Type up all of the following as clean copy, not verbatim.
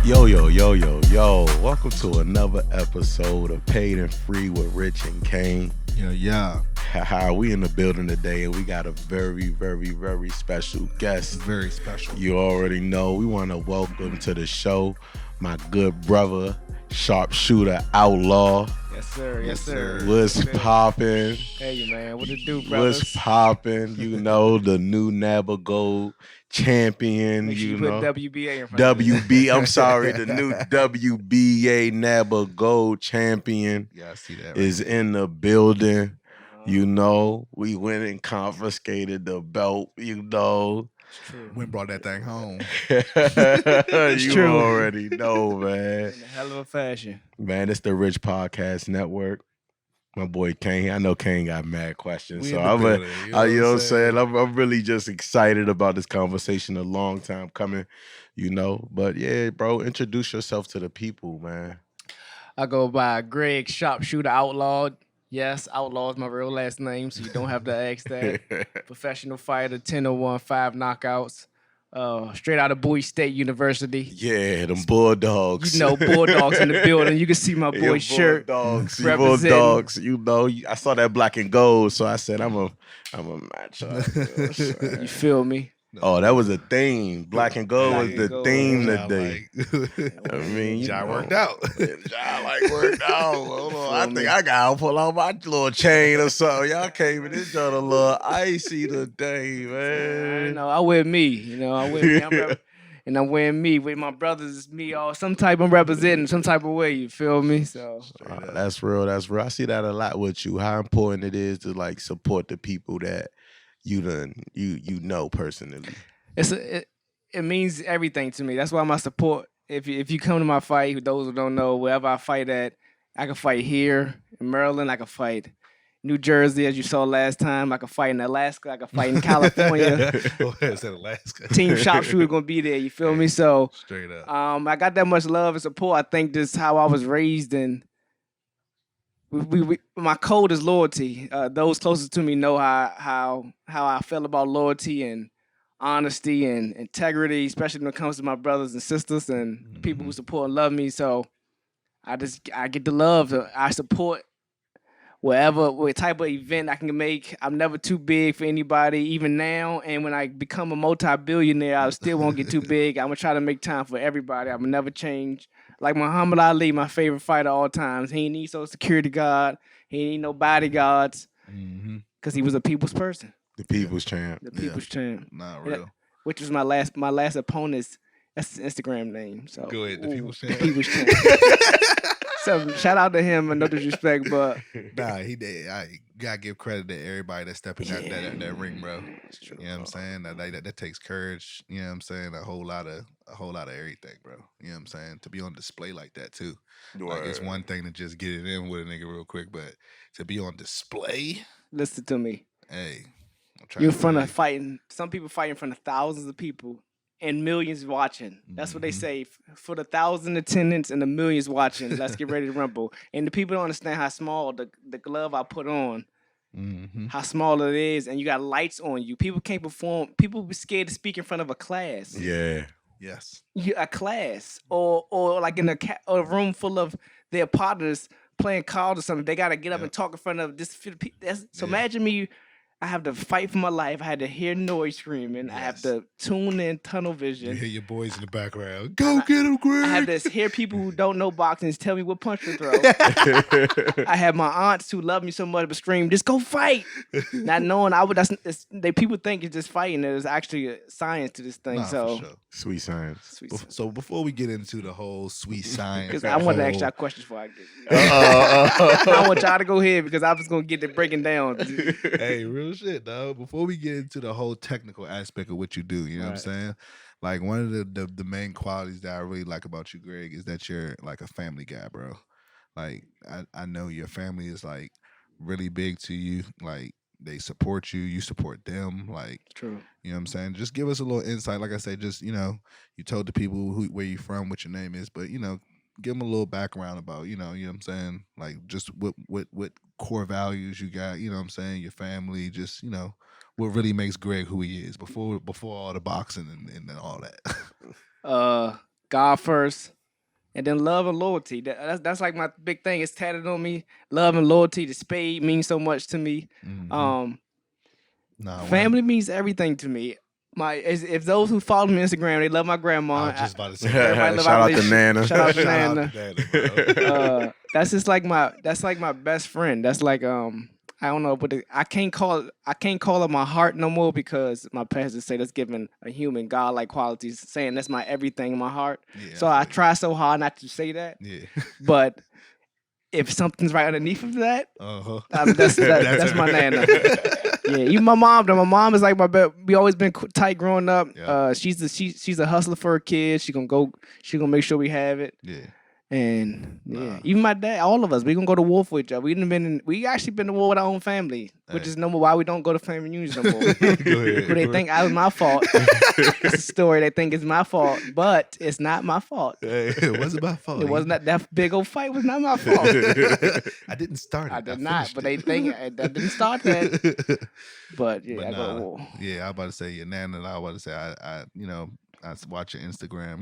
Yo. Welcome to another episode of Paid and Free with Rich and Kane. Yeah. Haha, we in the building today and we got a very special guest. Very special. You already know. We want to welcome to the show my good brother, Sharpshooter, Outlaw. Yes, sir. What's poppin'? Hey, man. What it do, brothers? What's poppin'? You know, the new NABA Gold champion. Make sure you know. put WBA in front of it. I'm sorry, the new WBA NABA Gold champion Yeah, I see that. Right is in the building. You know, we went and confiscated the belt, you know. It's true. Went and brought that thing home. You true. already know, man. In a hell of a fashion. Man, it's the Rich Podcast Network. My boy Kane, I know Kane got mad questions. We So in the I'm, building, you know what I'm saying? I'm really just excited about this conversation. A long time coming, you know. But yeah, bro, introduce yourself to the people, man. I go by Greg Sharpshooter Outlaw. Yes, Outlaw is my real last name, so you don't have to ask that. Professional fighter, 10-1, 5 knockouts. Straight out of Bowie State University. Yeah, them Bulldogs. You know, Bulldogs in the building. You can see my boy shirt. Bulldogs. representing. Bulldogs. You know, I saw that black and gold, so I said I'm a match up. You feel me? Oh, that was a theme. Black and gold Black was and the gold. theme Ja today. I mean, you Ja know. worked out. Ja worked out. Hold on. I Feel think me? I gotta pull out my little chain or something. Y'all came in this joint a little icy today, I man. know. I wear me. You know, I wear me. And I'm wearing me with my brothers. It's me all some type I'm representing some type of way. You feel me? So That's real. That's real. I see that a lot with you. How important it is to like support the people that you know personally. it means everything to me. That's why my support. If you come to my fight, those who don't know, wherever I fight at, I can fight here in Maryland. I can fight New Jersey, as you saw last time. I can fight in Alaska. I can fight in California. Oh, it's in Alaska. Team Sharpshooter gonna be there. You feel me? So Straight up. I got that much love and support. I think this is how I was raised, and we my code is loyalty. Those closest to me know how I feel about loyalty and honesty and integrity, especially when it comes to my brothers and sisters and people who support and love me. So I get the love. I support what type of event I can make. I'm never too big for anybody, even now. And when I become a multi-billionaire, I still won't get too big. I'm gonna try to make time for everybody. I'm gonna never change. Like Muhammad Ali, my favorite fighter of all times. He ain't need no security guard. He ain't need no bodyguards because he was a people's person. The people's champ. The people's champ. Not real. Which was my last opponent's. That's his Instagram name. So Go ahead, the people's The champ. people's champ. So shout out to him and no disrespect, but Nah, he did. I gotta give credit to everybody that stepped in that ring, bro. true. You know what I'm saying? That takes courage. You know what I'm saying? A whole lot of everything, bro. You know what I'm saying? To be on display like that too. Like it's one thing to just get it in with a nigga real quick, but to be on display, listen to me. hey, I'm trying You're in to front tell of fighting. Some people fight in front of thousands of people and millions watching. That's what they say. For the 1,000 attendants and the millions watching, let's get ready to rumble. And the people don't understand how small the glove I put on, how small it is, and you got lights on you. People can't perform. People be scared to speak in front of a class. Yeah. Yes. A class or like in a room full of their partners playing cards or something. They got to get up and talk in front of this. So imagine me. I have to fight for my life. I had to hear noise screaming. I have to tune in tunnel You vision. hear your boys in the background. Go get him, Greg. I have to hear people who don't know boxing tell me what punch to throw. I have my aunts who love me so much but scream, "Just go fight!" Not knowing people think it's just fighting. There's actually a science to this thing. Nah, So for sure. Sweet science. sweet. So before we get into the whole sweet science, Because I want to ask y'all questions before I get. Uh, I want y'all to go ahead because I was gonna get it breaking down. hey, real shit, dog. Before we get into the whole technical aspect of what you do, you know what I'm saying? Like one of the main qualities that I really like about you, Greg, is that you're like a family guy, bro. Like I know your family is like really big to you. Like they support you, you support them. Like True. you know what I'm saying? Just give us a little insight. Like I said, just you told the people where you from, what your name is, but give them a little background about, you know what I'm saying? Like just what core values you got, you know what I'm saying? Your family, just, what really makes Greg who he is before all the boxing and all that. God first, and then love and loyalty. That's like my big thing. It's tatted on me. Love and loyalty. The spade means so much to me. Nah, Family means everything to me. If those who follow me on Instagram, they love my grandma. I was just about to say, everybody love Shout our out to relationship. Nana. Shout out to shout out Nana. to Nana, bro. That's just like my best friend. That's like I don't know, but I can't call her my heart no more because my pastor say that's giving a human godlike qualities, saying that's my everything in my heart. Yeah, So I try so hard not to say that. Yeah. But if something's right underneath of that, That's that's my Nana. Yeah, even my mom. Though my mom is like my best. We always been tight growing up. Yeah. She's a hustler for her kids. She gonna make sure we have it. Yeah. And even my dad, all of us, we gonna go to war for each other. We actually been to war with our own family, which is no more why we don't go to family reunions no more. Go ahead. Who they think I was my fault. It's a story they think it's my fault, but it's not my fault. It wasn't my fault. It wasn't that big old fight was not my fault. I didn't start it. I did not, but they think that didn't start that. But yeah, I go to war. Yeah, I was about to say, Nana, and I was about to say, I watch your Instagram.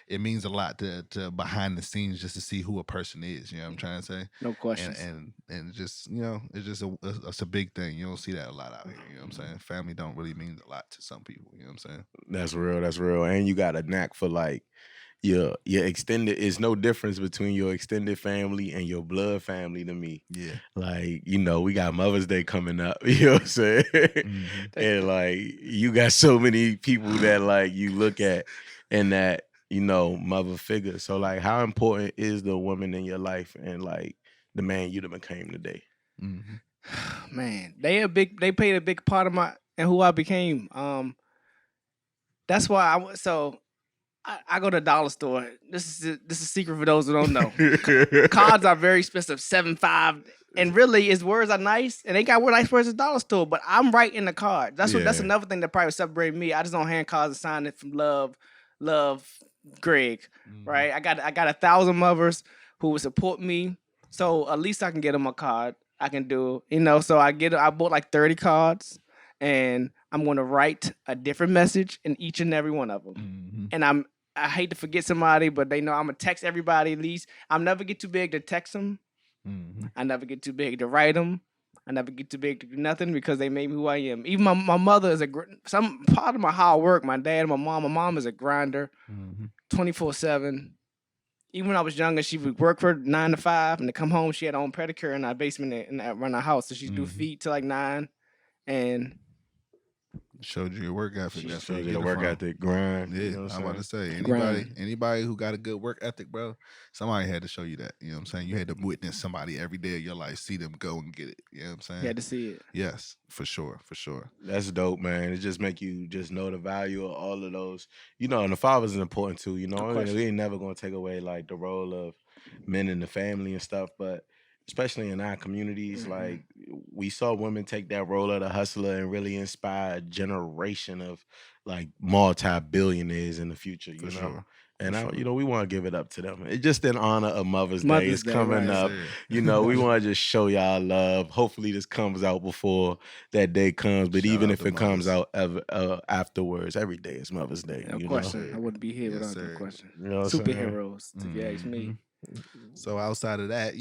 It means a lot to behind the scenes just to see who a person is. You know what I'm trying to say? No questions. And just it's just it's a big thing. You don't see that a lot out here. You know what I'm saying? Family don't really mean a lot to some people. You know what I'm saying? That's real. That's real. And you got a knack for like your extended. It's no difference between your extended family and your blood family to me. Yeah. Like, we got Mother's Day coming up. You know what I'm saying? And like you got so many people that like you look at and that, mother figure. So like how important is the woman in your life and like the man you done became today? Man, they played a big part of and who I became. That's why I go to the dollar store. This is a secret for those who don't know. Cards are very expensive, $7.5, and really, his words are nice, and they got nice words at the dollar store. But I'm writing the card. That's another thing that probably separated me. I just don't hand cards and sign it from love, Greg. Right? I got 1,000 mothers who would support me, so at least I can get them a card. I can do, so I bought like 30 cards, and I'm going to write a different message in each and every one of them. And I hate to forget somebody, but they know I'm going to text everybody at least. I'll never get too big to text them. I never get too big to write them. I never get too big to do nothing because they made me who I am. Even my mother is some part of how I work. My dad and my mom is a grinder, 24/7. Even when I was younger, she would work for 9 to 5, and to come home, she had her own pedicure in our basement and run our house. So she'd do feet till like 9, and showed you your work ethic. That's showed you your work ethic, grind. Yeah, I'm about to say Grind. anybody who got a good work ethic, bro, somebody had to show you that. You know what I'm saying? You had to witness somebody every day of your life, see them go and get it. You know what I'm saying? you had to see it. Yes, for sure. That's dope, man. It just make you just know the value of all of those. And the fathers is important too. We ain't never gonna take away like the role of men in the family and stuff, but especially in our communities, like we saw women take that role of the hustler and really inspire a generation of like multi-billionaires in the future, you know? Sure. And we want to give it up to them. It's just in honor of Mother's Day. It's Day, coming right, up. We want to just show y'all love. Hopefully this comes out before that day comes. But Shout even out if to it comes out afterwards, every day is Mother's Day. No question. I wouldn't be here without that question. Superheroes, if you ask me. So outside of that,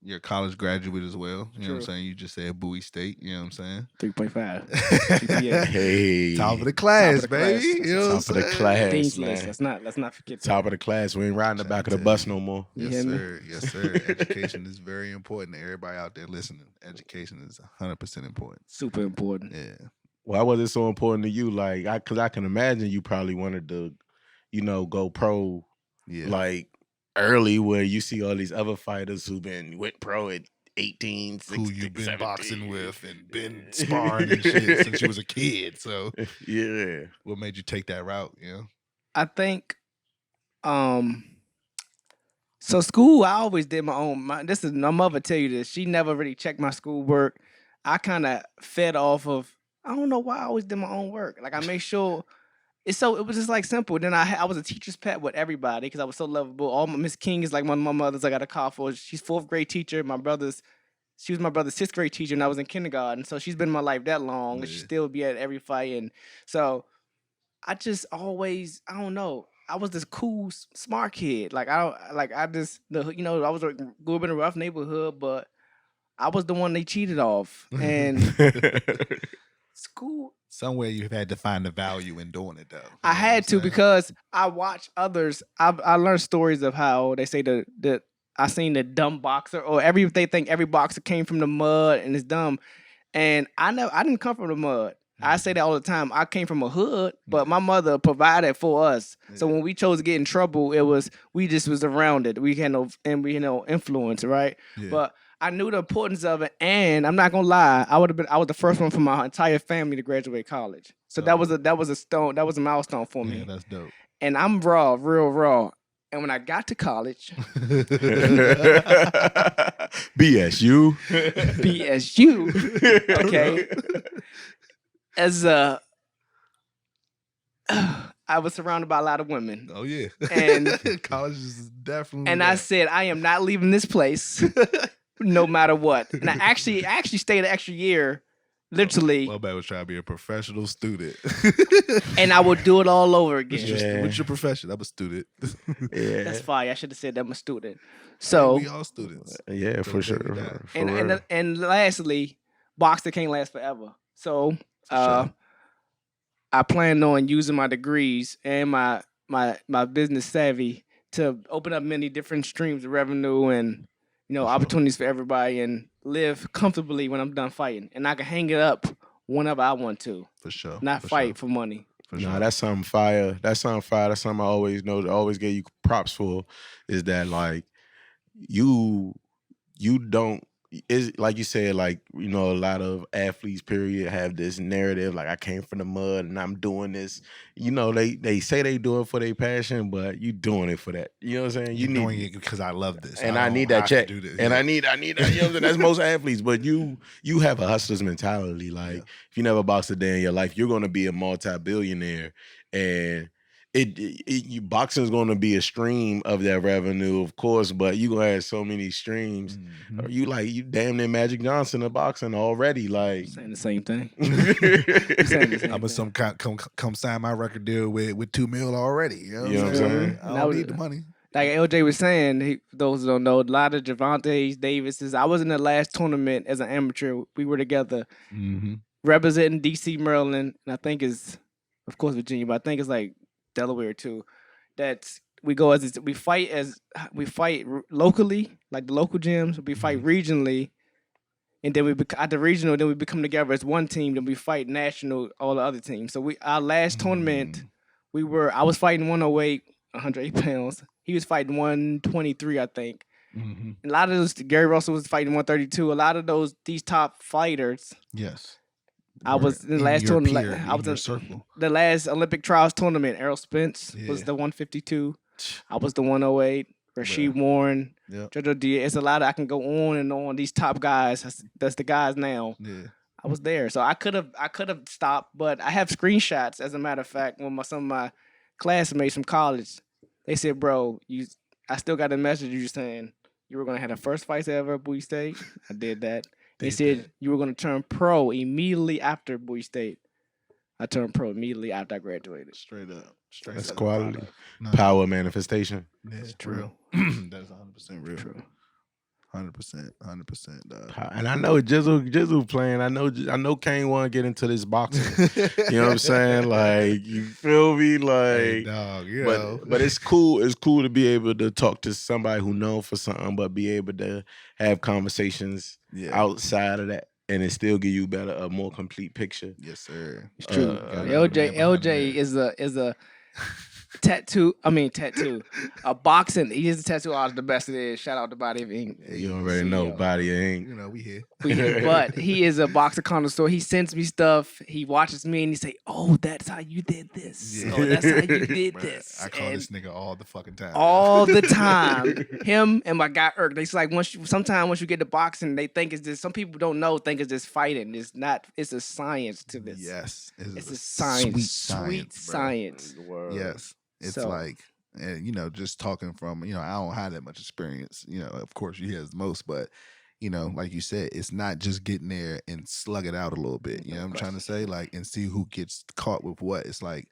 you're a college graduate as well. You know what I'm saying? You just said Bowie State. You know what I'm saying? 3.5 GPA. Hey, top of the class, Top of the baby. class. You know what I'm top of the saying? class, Dean's man. list. Let's not forget that. Top of the class. We ain't riding the back of the bus no more. You Yes, hear me? sir. Yes, sir. Education is very important to everybody out there listening. Education is 100% important. Super important. Yeah. Why was it so important to you? Like, because I can imagine you probably wanted to, go pro, like early, where you see all these other fighters who went pro at 18, 16, who you've been 17. boxing with and been sparring and shit since you was a kid. So yeah, what made you take that route? I think, so school, I always did my own. My mother tell you this. She never really checked my schoolwork. I kind of fed off of, I don't know why I always did my own work. Like I make sure. It was just like simple. Then I was a teacher's pet with everybody because I was so lovable. All Miss King is like one of my mothers I got a call for. She's 4th grade teacher. She was my brother's 6th grade teacher, and I was in kindergarten. So she's been in my life that long, and she still be at every fight. And so I just always, I don't know. I was this cool, smart kid. Like I just I was grew up in a rough neighborhood, but I was the one they cheated off, and school. Somewhere you've had to find the value in doing it, though. I had to because I watch others. I learned stories of how they say the I seen the dumb boxer or they think every boxer came from the mud and it's dumb, and I didn't come from the mud. I say that all the time. I came from a hood, but my mother provided for us. So when we chose to get in trouble, we just was around it. We had no influence, right? Yeah. But I knew the importance of it, and I'm not gonna lie, I was the first one from my entire family to graduate college. So that was a milestone for me. Yeah, that's dope. And I'm raw, real raw. And when I got to college, BSU, okay, as I was surrounded by a lot of women. Oh yeah, and college is definitely. And that. I said, I am not leaving this place, no matter what. And I actually stayed an extra year. Literally. My bad was trying to be a professional student. And I would do it all over again. What's your profession? I'm a student. Yeah. That's fine. I should have said I'm a student. So we all students. Yeah, for sure. And lastly, boxing can't last forever. So I plan on using my degrees and my business savvy to open up many different streams of revenue and opportunities for everybody and live comfortably when I'm done fighting. And I can hang it up whenever I want to. For sure. Not fight for money. Nah, that's something fire. That's something I always give you props for is that like you don't is like you said, like, a lot of athletes period have this narrative like I came from the mud and I'm doing this. They say they do it for their passion, but you doing it for that. You know what I'm saying? You're doing it because I love this. And I need that check. And I need that. You know what I'm saying? That's most athletes. But you have a hustler's mentality. Like if you never boxed a day in your life, you're gonna be a multi-billionaire. And boxing is going to be a stream of that revenue, of course, but you gonna have so many streams. Mm-hmm. You damn near Magic Johnson of boxing already. Like saying the same thing. I'm gonna come sign my record deal with $2 million already. You know what I'm saying? I don't need the money. Like LJ was saying, those who don't know, a lot of Gervonta Davises. I was in the last tournament as an amateur. We were together, representing DC, Maryland, and I think it's, of course, Virginia, but I think it's like Delaware too. That's we fight locally, like the local gyms. We fight regionally, and then at the regional, then we become together as one team. Then we fight national, all the other teams. So our last tournament, I was fighting 108, 108 pounds. He was fighting 123, I think. Mm-hmm. A lot of those, Gary Russell was fighting 132. A lot of these top fighters. Yes. I was in the last tournament. I was in circle. The last Olympic trials tournament. Errol Spence was the 152. I was the 108. Rasheed Warren, Jojo Diaz. It's a lot. I can go on and on. These top guys. That's the guys now. Yeah. I was there, so I could have stopped, but I have screenshots. As a matter of fact, when some of my classmates from college, they said, "Bro, I still got a message you saying you were gonna have the first fights ever at Bowie State." I did that. They said you were going to turn pro immediately after Bowie State. I turned pro immediately after I graduated. Straight up. That's quality. Power manifestation. Yeah, it's true. That's 100% real. True. 100%, dog. And I know Jizzle playing. I know Kane want to get into this boxing. You know what I'm saying? Like, you feel me? Like, hey, dog, know. But it's cool. It's cool to be able to talk to somebody who known for something, but be able to have conversations outside of that, and it still give you a more complete picture. Yes, sir. It's true. LJ is a tattoo. A boxing. He is a tattoo artist, the best it is. Shout out to Body of Ink. You already know Body of Ink. We here. But he is a boxer connoisseur. He sends me stuff. He watches me and he say, "Oh, that's how you did this. Yeah. Oh, that's how you did this." I call this nigga all the fucking time. All the time. Him and my guy Irk. They like once you get to boxing, they think it's just. Some people don't know. Think it's just fighting. It's not. It's a science to this. Yes, it's a science. Sweet science. Yes. It's like, just talking from, I don't have that much experience. Of course, he has the most, but, like you said, it's not just getting there and slug it out a little bit. You know what I'm trying to say? Like, and see who gets caught with what. It's like,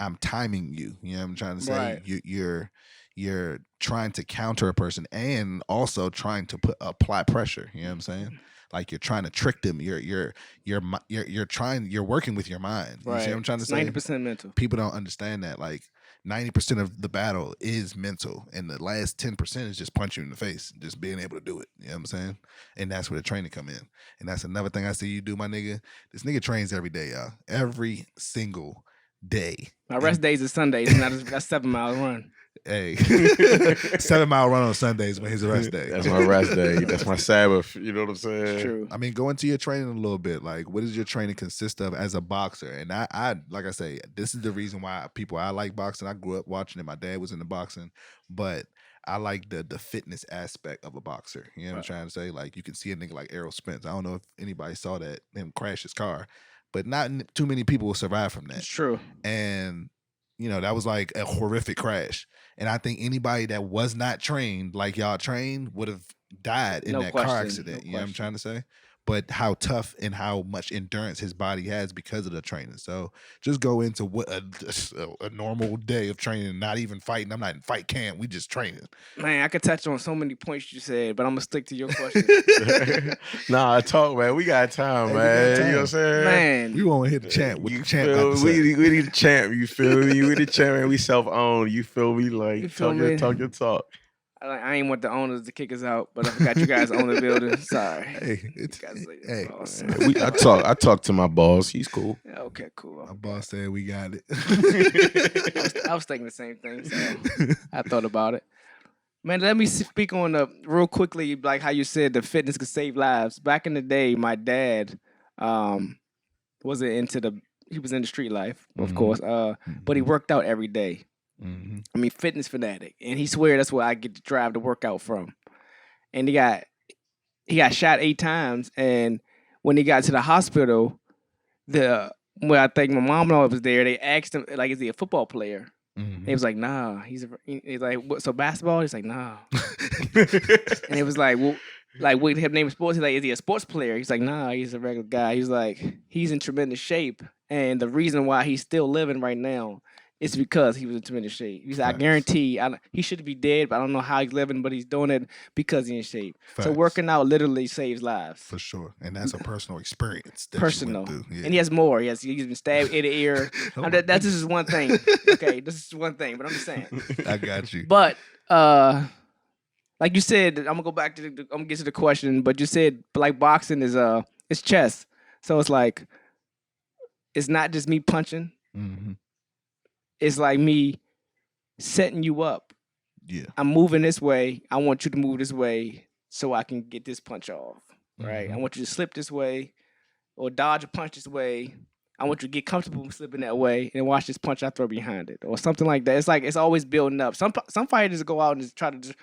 I'm timing you. You know what I'm trying to say? Right. You're trying to counter a person and also trying to apply pressure. You know what I'm saying? Like you're trying to trick them. You're working with your mind. You see what I'm trying to say? 90% mental. People don't understand that. Like 90% of the battle is mental, and the last 10% is just punching you in the face, just being able to do it. You know what I'm saying? And that's where the training come in. And that's another thing I see you do, my nigga. This nigga trains every day, y'all. Every single day. My rest days is Sundays, and that's 7 miles run. Hey, 7 mile run on Sundays when his rest day. That's my rest day. That's my Sabbath. You know what I'm saying? It's true. I mean, go into your training a little bit. Like, what does your training consist of as a boxer? And I like I say, this is the reason why I like boxing. I grew up watching it. My dad was into boxing, but I like the fitness aspect of a boxer. You know what I'm trying to say? Like, you can see a nigga like Errol Spence. I don't know if anybody saw that, him crash his car, but not too many people will survive from that. It's true. And that was like a horrific crash. And I think anybody that was not trained like y'all trained would have died in that car accident. You know what I'm trying to say? But how tough and how much endurance his body has because of the training. So just go into what a normal day of training, not even fighting. I'm not in fight camp. We just training. Man, I could touch on so many points you said, but I'm going to stick to your question. Nah, talk, man. We got time, man. You know what I'm saying? Man. We want to hit the champ. We need the champ. You feel me? We the champ, man. We self-owned. You feel me? Like, talk your talk. I ain't want the owners to kick us out, but I forgot you guys own the building. Sorry. I talk to my boss. He's cool. Yeah, okay, cool. My boss said we got it. I was thinking the same thing, so I thought about it. Man, let me speak on real quickly, like how you said the fitness could save lives. Back in the day, my dad wasn't he was in the street life, of course, but he worked out every day. Mm-hmm. I mean, fitness fanatic, and he swear that's where I get to drive to work out from. And he got shot 8 times, and when he got to the hospital, I think my mom was there. They asked him, like, is he a football player? Mm-hmm. He was like, nah. He's like, what, so basketball? He's like, nah. And it was like, well, like what his name is sports? He's like, is he a sports player? He's like, nah, he's a regular guy. He's like, he's in tremendous shape, and the reason why he's still living right now. It's because he was in tremendous shape. He's like, I guarantee he should be dead, but I don't know how he's living, but he's doing it because he's in shape. Facts. So working out literally saves lives. For sure. And that's a personal experience. Personal. Yeah. And he has more. He's been stabbed in the ear. That's just one thing. Okay, this is one thing, but I'm just saying. I got you. But like you said, I'm gonna go back to I'm gonna get to the question, but you said like boxing is it's chess. So it's like it's not just me punching. Mm-hmm. It's like me setting you up. Yeah. I'm moving this way. I want you to move this way so I can get this punch off. Right? Mm-hmm. I want you to slip this way or dodge a punch this way. I want you to get comfortable slipping that way and watch this punch I throw behind it or something like that. It's like it's always building up. Some fighters go out and just try to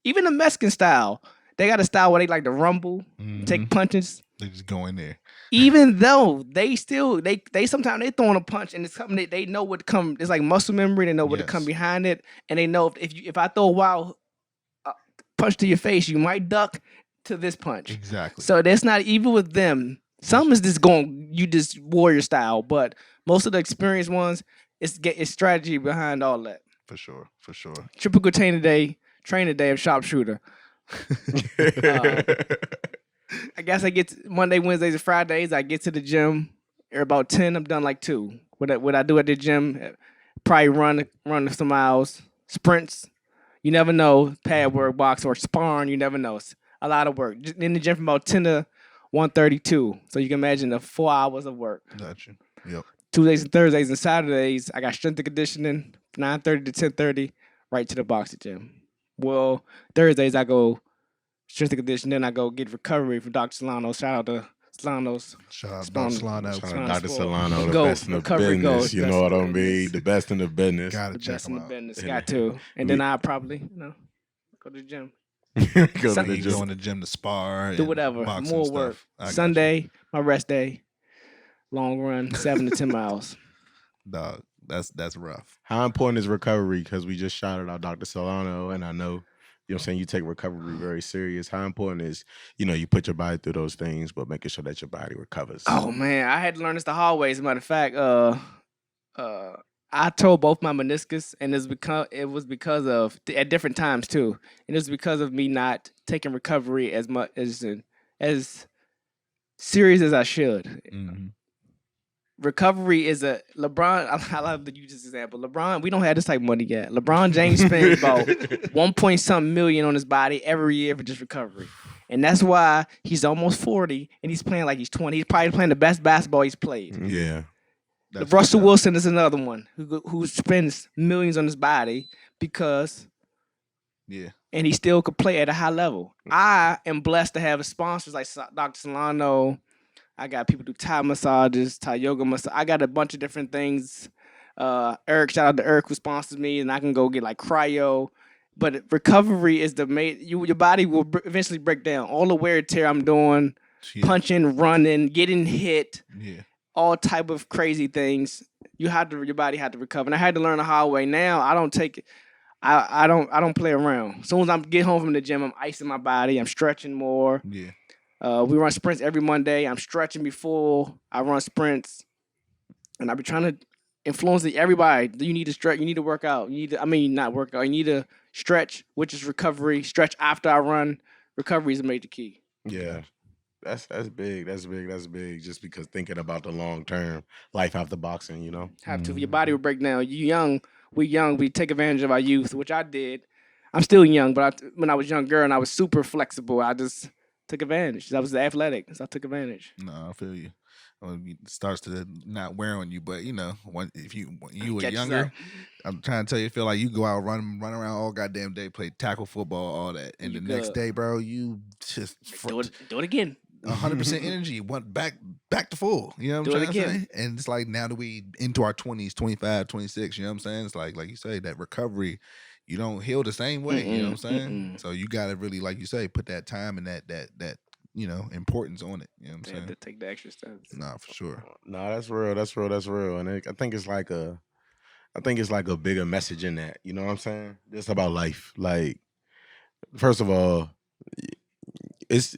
even the Mexican style. They got a style where they like to rumble, take punches. They just go in there. Even though they still they sometimes they throwing a punch and it's something they know what to come. It's like muscle memory. They know what to come behind it, and they know if I throw a wild punch to your face, you might duck to this punch. Exactly. So that's not even with them. Some is just just warrior style, but most of the experienced ones, it's strategy behind all that. For sure. Typical training day of Sharpshooter. I guess I get Monday, Wednesdays, and Fridays. I get to the gym at about 10. I'm done like 2. What I do at the gym, probably run some miles, sprints. You never know. Pad work, box or sparring. You never know. It's a lot of work. In the gym from about 10 to 1:32. So you can imagine the 4 hours of work. Gotcha. Yep. Tuesdays and Thursdays and Saturdays, I got strength and conditioning, 9:30 to 10:30, right to the boxing gym. Well, Thursdays I go strength and conditioning, then I go get recovery from Dr. Solano. Shout out to Solano's. Shout out to Dr. Solano. Dr. Solano, the best in the business. You know what I mean? The best in the business. Gotta check him out. Got to. And then I probably, go to the gym. Go to the gym to spar. Do whatever. More work. Sunday, my rest day. Long run, 7 to 10 miles. Dog, that's rough. How important is recovery? Because we just shouted out Dr. Solano, and I know, you know what I'm saying, you take recovery very serious. How important is, you put your body through those things, but making sure that your body recovers? Oh, man, I had to learn this the hard way. As a matter of fact, I I tore both my meniscus, and it was because of at different times too, and it was because of me not taking recovery as much as serious as I should. Mm-hmm. Recovery is a LeBron. I love to use this example. LeBron, we don't have this type of money yet. LeBron James spends about 1 point something million on his body every year for just recovery, and that's why he's almost 40 and he's playing like he's 20. He's probably playing the best basketball he's played. Yeah. Russell Wilson is another one who spends millions on his body because, and he still could play at a high level. I am blessed to have sponsors like Dr. Solano. I got people do Thai massages, Thai yoga massage. I got a bunch of different things. Eric, shout out to Eric who sponsors me, and I can go get like cryo. But recovery is your body will eventually break down. All the wear and tear I'm doing, punching, running, getting hit. Yeah. All type of crazy things. Your body had to recover. And I had to learn the hard way. Now I don't take it. I don't play around. As soon as I get home from the gym, I'm icing my body. I'm stretching more. Yeah. We run sprints every Monday. I'm stretching before I run sprints, and I be trying to influence everybody. You need to stretch. You need to work out. Not work out. You need to stretch, which is recovery. Stretch after I run. Recovery is a major key. Yeah. That's big. That's big. Just because thinking about the long term life after boxing, you know. Have to. Your body will break down. You young. We young. We take advantage of our youth, which I did. I'm still young, but when I was younger and I was super flexible, I just took advantage. I was athletic, so I took advantage. No, I feel you. It starts to not wear on you, but if you were younger, I'm trying to tell you, feel like you go out run around all goddamn day, play tackle football, all that, and the next day, bro, you just do it again. 100% energy, went back to full. You know what I'm trying to say? And it's like now that we into our 20s, 25, 26, you know what I'm saying? It's like you say, that recovery, you don't heal the same way. You know what I'm saying? So you got to really, like you say, put that time and that importance on it. You know what I'm saying? To take the extra steps. Nah, for sure. Nah, that's real. And I think it's like a bigger message in that. You know what I'm saying? It's about life. Like, first of all,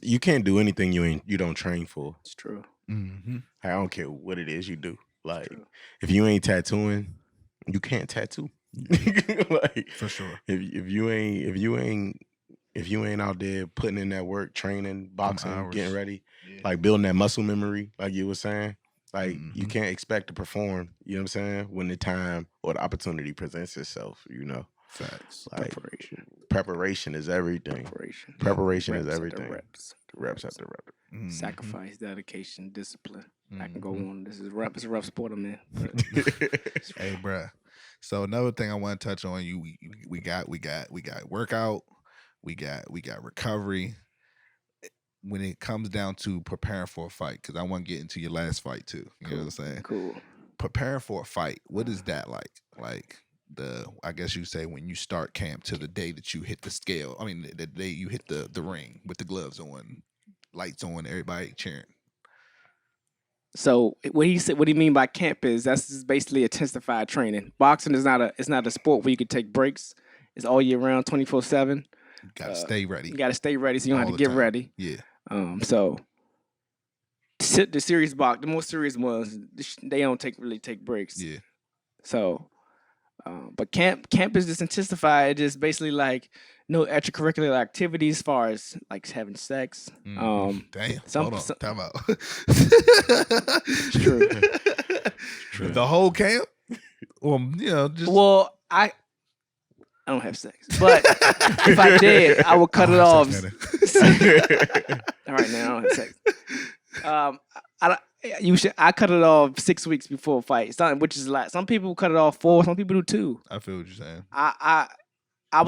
you can't do anything you don't train for. It's true. Mm-hmm. I don't care what it is you do. Like, if you ain't tattooing, you can't tattoo. Like, for sure. If you ain't out there putting in that work, training, boxing, getting ready, like building that muscle memory, like you were saying, like you can't expect to perform. You know what I'm saying? When the time or the opportunity presents itself, you know. Facts. Like, preparation is everything. Preparation is everything. Reps after reps. Mm-hmm. Sacrifice, dedication, discipline. I can go on. It's a rough sport, man. Hey, bruh. So another thing I want to touch on, we got workout, we got recovery. When it comes down to preparing for a fight, because I want to get into your last fight too. You know what I'm saying? Cool. Preparing for a fight, what is that like? Like I guess you say when you start camp to the day that you hit the scale. I mean, the day you hit the ring with the gloves on, lights on, everybody cheering. So what do you mean by camp is that's just basically intensified training. Boxing is not a sport where you could take breaks. It's all year round, 24/7. You gotta stay ready. You gotta stay ready, so you don't have to get ready. Yeah. So the serious box, the more serious ones, they don't really take breaks. Yeah. So, but camp is just intensified. It's just basically like no extracurricular activities as far as like having sex. Damn. Hold on. Time out. It's true. True. The whole camp? Or just I don't have sex, but if I did, I would cut it off. All right, now I don't have sex. I cut it off 6 weeks before a fight, which is a lot. Some people cut it off 4, some people do 2. I feel what you're saying. I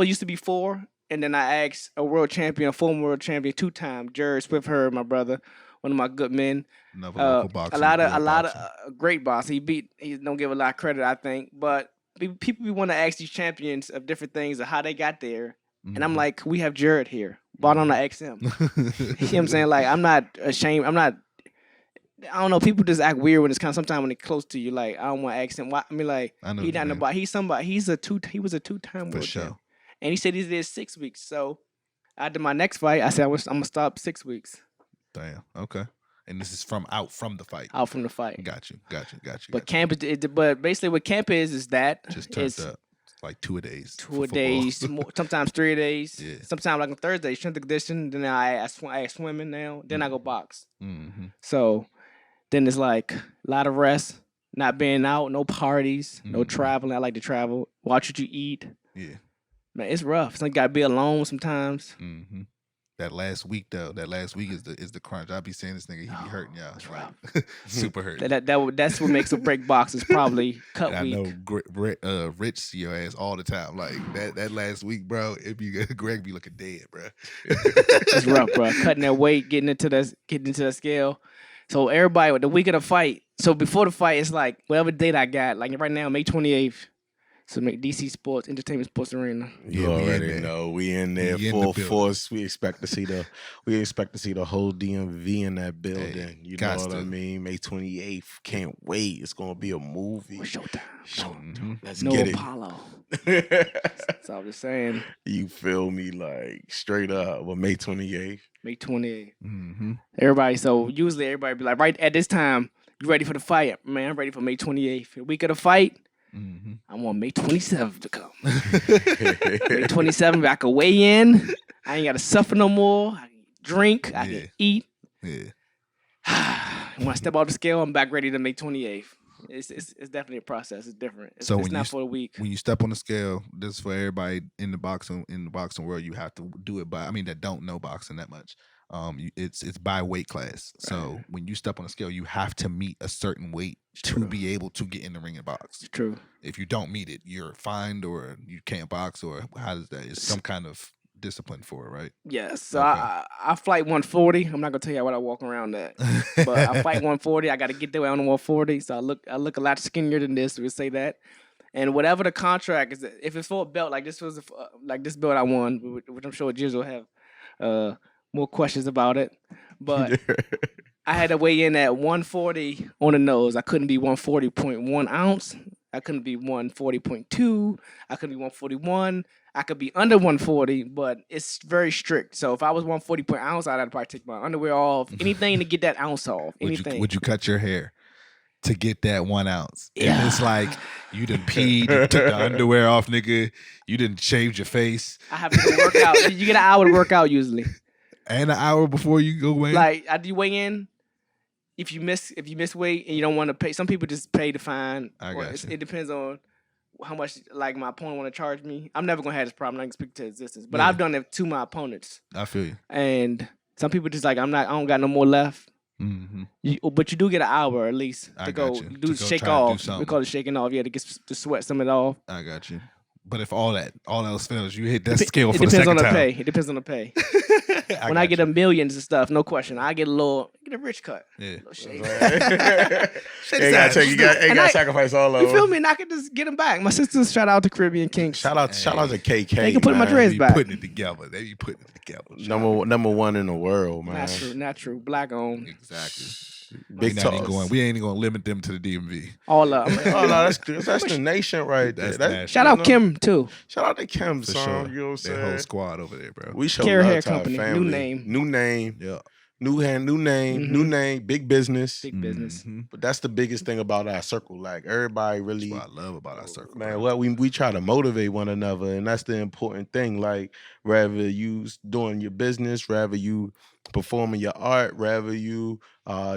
used to be 4, and then I asked a world champion, a former world champion, 2-time, Jared Swift, my brother, one of my good men. Another local boxer. A lot of great box. He don't give a lot of credit, I think, but people want to ask these champions of different things of how they got there. Mm-hmm. And I'm like, we have Jared here. Why don't I ask him? You know what I'm saying? Like, I'm not ashamed. I don't know. People just act weird when it's kind of sometimes when they're close to you. Like, I don't want to ask him. Why? I mean, like, he's not nobody. He's somebody. He was a 2-time world champion. And he said he did 6 weeks. So after my next fight, I said I'm gonna stop 6 weeks. Damn. Okay. And this is from the fight. Out from the fight. Got you. But camp but basically what camp is that just turned up. It's like 2 a days. 2 a days, sometimes 3 a days. Yeah. Sometimes like on Thursday, strength and conditioning. Then I swimming now. Then I go box. Mm-hmm. So then it's like a lot of rest, not being out, no parties, no traveling. I like to travel. Watch what you eat. Yeah. Man, it's rough. So you gotta be alone sometimes. Mm-hmm. That last week though, is the crunch. I be saying this nigga, he be hurting y'all. It's rough. Super hurt. That's what makes or break boxes. Probably cut I week. know Rich see your ass all the time. Like that last week, bro. Greg be looking dead, bro. It's rough, bro. Cutting that weight, getting into the scale. So everybody with the week of the fight. So before the fight, it's like whatever date I got. Like right now, May 28th. So make DC Sports Entertainment Sports Arena. You already know we in there full force. We expect to see the whole DMV in that building. Hey, you know what I mean? May 28th. Can't wait. It's gonna be a movie. Showtime. Mm-hmm. Let's no get it. Apollo. That's all I'm just saying. You feel me? Like straight up. Well, May 28th. May 28th. Mm-hmm. Everybody. So usually everybody be like, right at this time, you ready for the fight? Man, I'm ready for May 28th. The week of the fight. Mm-hmm. I want May 27th to come. May 27th, I can weigh in. I ain't got to suffer no more. I can drink. I can eat. Yeah. When I step off the scale, I'm back ready to May 28th. It's definitely a process. It's different. It's not for a week. When you step on the scale, this is for everybody in the boxing world. You have to do it by. That don't know boxing that much. It's by weight class. Right. So when you step on the scale, you have to meet a certain weight to be able to get in the ring and box. It's true. If you don't meet it, you're fined or you can't box, or how does that? It's some kind of discipline for it, right? Yes. So okay. I fight 140. I'm not gonna tell you what I walk around at, but I fight 140. I got to get there on the 140. So I look a lot skinnier than this. We'll say that. And whatever the contract is, if it's for a belt, like this was like this belt I won, which I'm sure Jiz will have more questions about it. But I had to weigh in at 140 on the nose. I couldn't be 140.1 ounce. I couldn't be 140.2. I couldn't be 141. I could be under 140, but it's very strict. So if I was 140 per ounce, I'd have to probably take my underwear off. Anything to get that ounce off. Anything. Would you cut your hair to get that 1 ounce? Yeah. If it's like you done peed, took the underwear off, nigga. You didn't shave your face. I have to work out. You get an hour to work out usually. And an hour before you go weigh in? Like, I do weigh in. If you miss weight and you don't want to pay, some people just pay the fine. It depends on how much like my opponent want to charge me. I'm never gonna have this problem. I'm not gonna speak to existence, but I've done it to my opponents. I feel you. And some people just like I don't got no more left. Mm-hmm. But you do get an hour at least to go shake off. We call it shaking off. Yeah, to get to sweat some of it off. I got you. But if all else fails, you hit that scale for the second time. It depends on the pay. When I get a millions and stuff, no question. I get a rich cut. Yeah. You gotta sacrifice all of them. You feel me? And I can just get them back. My sisters, shout out to Caribbean Kings. Shout out to KK. They can put my dreads back. Putting it together. They be putting it together. Number one in the world, man. Natural, black owned. Exactly. Big we ain't gonna limit them to the DMV. All up. Oh no, that's the nation right there. Shout out Kim too. Shout out to Kim, son. Sure. You know what I'm saying? That whole squad over there, bro. We show Care love Hair to our Company. family. New name. Yeah. New name, big business. Big business. Mm-hmm. But that's the biggest thing about our circle. Like everybody really, that's what I love about our circle. Man, well, we try to motivate one another, and that's the important thing. Like whether you doing your business, whether you performing your art, whether you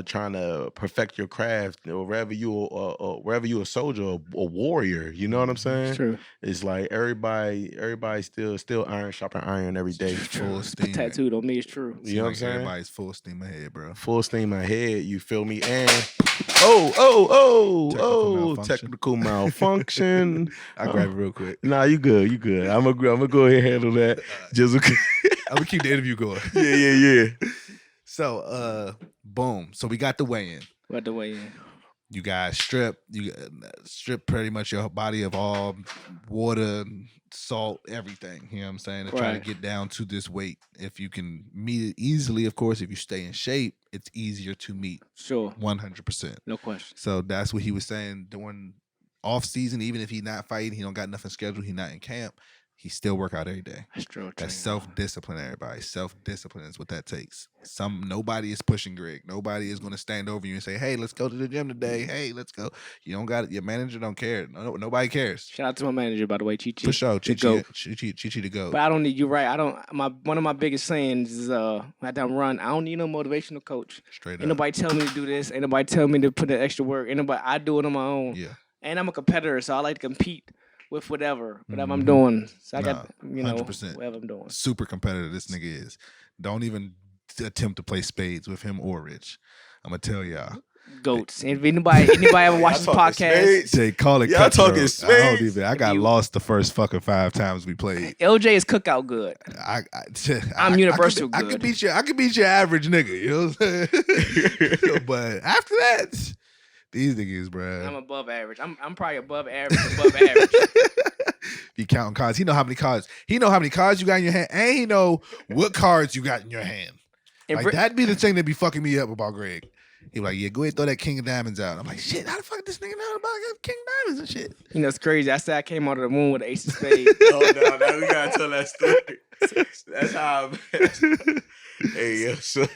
trying to perfect your craft, or wherever you a soldier or a warrior, you know what I'm saying? It's true. It's like everybody still iron sharpen iron every day. Full steam. Tattooed on me is true. You know what I'm saying? Everybody's full steam ahead, bro. Full steam ahead. You feel me? And technical malfunction. I grab it real quick. Nah, you good. I'm gonna go ahead and handle that. Just I'm gonna keep the interview going. Yeah. So, boom. So we got the weigh-in. You guys strip pretty much your body of all water, salt, everything. You know what I'm saying? To try to get down to this weight. If you can meet it easily, of course, if you stay in shape, it's easier to meet. Sure. 100%. No question. So that's what he was saying during off season, even if he's not fighting, he don't got nothing scheduled, he not in camp. he still work out every day. That's true. That's self-discipline, everybody. Self-discipline is what that takes. Nobody is pushing Greg. Nobody is going to stand over you and say, hey, let's go to the gym today. Hey, let's go. You don't got it. Your manager don't care. Nobody cares. Shout out to my manager, by the way, Chi-Chi. For sure. Chi-Chi to go. But I don't need, you're right. One of my biggest sayings is, at that run, I don't need no motivational coach. Straight up. Ain't nobody tell me to do this. Ain't nobody tell me to put in extra work. I do it on my own. Yeah. And I'm a competitor, so I like to compete with whatever I'm doing. So I got, 100%. whatever I'm doing. Super competitive this nigga is. Don't even attempt to play spades with him or Rich. I'm going to tell y'all. Goats. And if anybody ever watches the podcast, Jay, call it y'all talking spades. I got lost the first fucking 5 times we played. LJ is cookout good. I'm universal good. I could beat your average nigga, you know what I'm saying? But after that, these niggas, bro. I'm above average. I'm probably above average. Be counting cards. He know how many cards. He know how many cards you got in your hand, and he know what cards you got in your hand. Like that'd be the thing that be fucking me up about Greg. He be like, yeah, go ahead, throw that King of Diamonds out. I'm like, shit, how the fuck this nigga know about King of Diamonds and shit? You know, it's crazy. I said I came out of the moon with an ace of spades. Oh, no, we gotta tell that story. That's how hey, yo, so,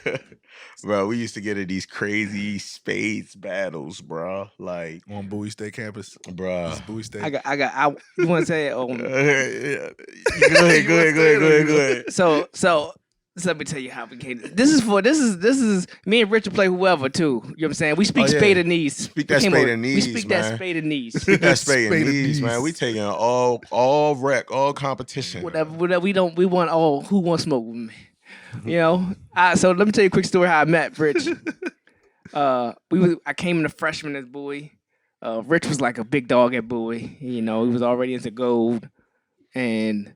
bro, we used to get in these crazy spades battles, bro. Like on Bowie State campus, bro. Bowie State. You want to say it? Go ahead. So let me tell you how we came. This is me and Richard play whoever too. You know what I'm saying? We speak spade and knees. Speak that spade and knees. We speak that spade and knees. Speak that spade and knees, man. We taking all competition. Whatever we want all who wants smoke with me. You know? So let me tell you a quick story how I met Rich. I came in a freshman at Bowie. Rich was like a big dog at Bowie. You know, he was already into gold and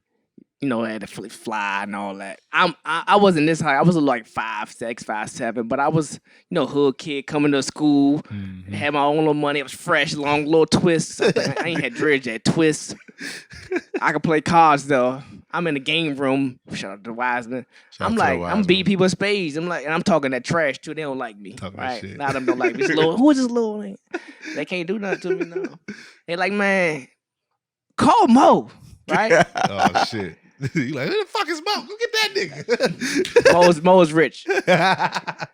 had to fly and all that. I wasn't this high. I was like 5'6", 5'7", but I was, hood kid coming to school, had my own little money. It was fresh, long little twists. I ain't had dreads yet, twists. I could play cards though. I'm in the game room. Shout out to Wiseman. I'm beating people with spades. I'm like, and I'm talking that trash too. They don't like me. Right? A lot of them don't like me. Who is this little? They can't do nothing to me now. They like, man, call Mo. Right? Oh shit. You like, who the fuck is Mo? Go get that nigga. Mo's rich. I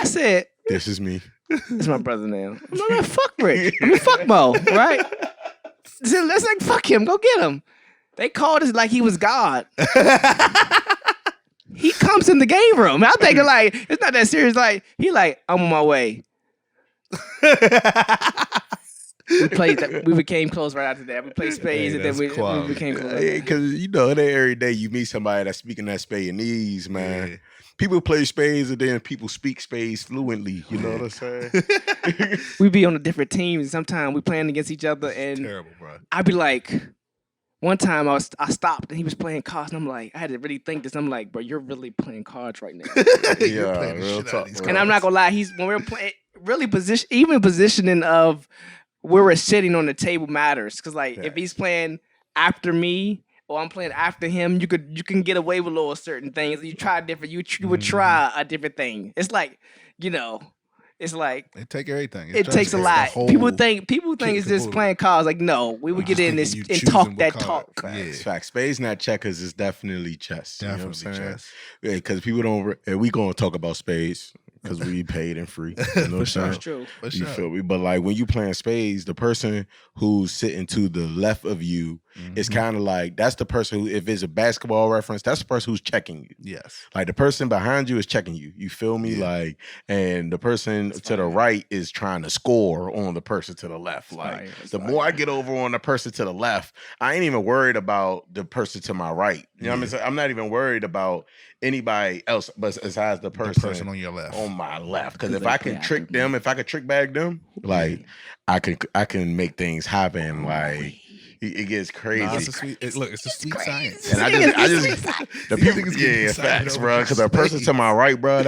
said, this is me. It's my brother now. I'm like, man, fuck Rich. Fuck Mo, right? So let's like, fuck him. Go get him. They called us like he was God. He comes in the game room. I'm thinking like, it's not that serious. Like, he like, I'm on my way. We became close right after that. We played spades and then we became close. Because every day you meet somebody that's speaking that spade and knees, man. Yeah. People play spades and then people speak spades fluently. You know what I'm saying? We be on the different teams. Sometimes we playing against each other and terrible, bro. I'd be like, one time I stopped and he was playing cards and I'm like, I had to really think this. I'm like, bro, you're really playing cards right now. Yeah, real talk. And I'm not gonna lie, when we're playing, really positioning of where we're sitting on the table matters. Cause if he's playing after me or I'm playing after him, you can get away with little certain things. You try different. You would try a different thing. It's like, it's like it take everything. It takes a lot. People think it's just playing cards. Like no, we would get in this and talk that talk. Yeah. Fact. Spades not checkers is definitely chess. Definitely you know what I'm saying? Chess. Yeah, because people don't. And we gonna talk about spades. Because we paid and free. You know what I'm saying? That's true. You feel me? But like when you playing spades, the person who's sitting to the left of you is kind of like, that's the person who, if it's a basketball reference, that's the person who's checking you. Yes. Like the person behind you is checking you. You feel me? Yeah. Like, and the person to the right is trying to score on the person to the left. Like the more I get over on the person to the left, I ain't even worried about the person to my right. You know what I mean? So I'm not even worried about anybody else besides the person on your left. On my left. Because if I can trick them, if I can trick bag them, like I can make things happen. Like it gets crazy. No, it's a sweet science. And I just the people, facts, bro. Because the person to my right, bro,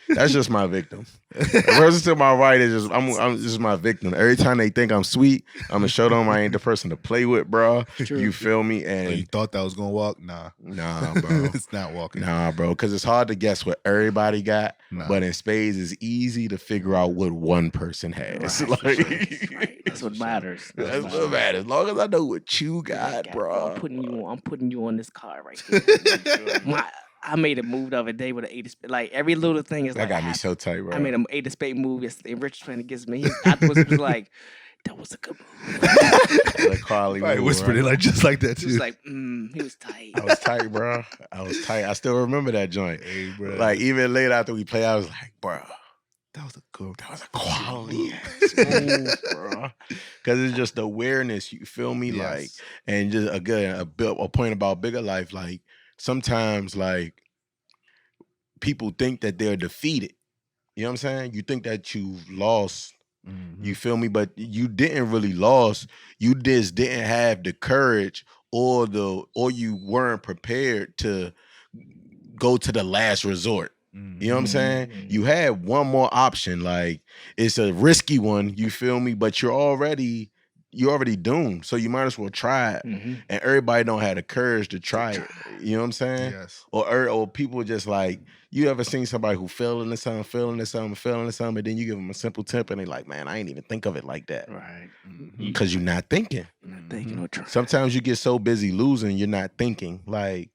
That's just my victim. The person to my right is just I'm just my victim. Every time they think I'm sweet, I'm gonna show them I ain't the person to play with, bro. True. You feel me? So And you thought that was gonna walk? Nah, bro. it's not walking. Nah, bro, because it's hard to guess what everybody got. Nah. But in spades, it's easy to figure out what one person has. Right, Like, right. That's what matters. that's what matters. As long as I know what you got, bro. I'm putting you on this card right here. I made a move the other day with an 8 of spade. Like every little thing is That like got me so tight, bro. I made an 8 of spade move yesterday. Rich trying to get me. Afterwards, he was like, "That was a good move." Like Carly I whispered it like just like that too. He was like, he was tight. I was tight, bro. I was tight. I still remember that joint. Hey, bro. Like even later after we played, I was like, bro, that was a quality ass move, bro. Because it's just the awareness, you feel me? Yes. Like, and just again, a point about bigger life. Like sometimes, like people think that they're defeated. You know what I'm saying? You think that you've lost. You feel me? But you didn't really lost. You just didn't have the courage or you weren't prepared to go to the last resort. You know what I'm saying? You had one more option. Like it's a risky one, you feel me? But you're already doomed. So you might as well try it. And everybody don't have the courage to try it. You know what I'm saying? Yes. Or people just like, you ever seen somebody who fell into something, and then you give them a simple tip and they like, man, I ain't even think of it like that. Right. Because you're not thinking. Trying. Sometimes you get so busy losing, you're not thinking. Like,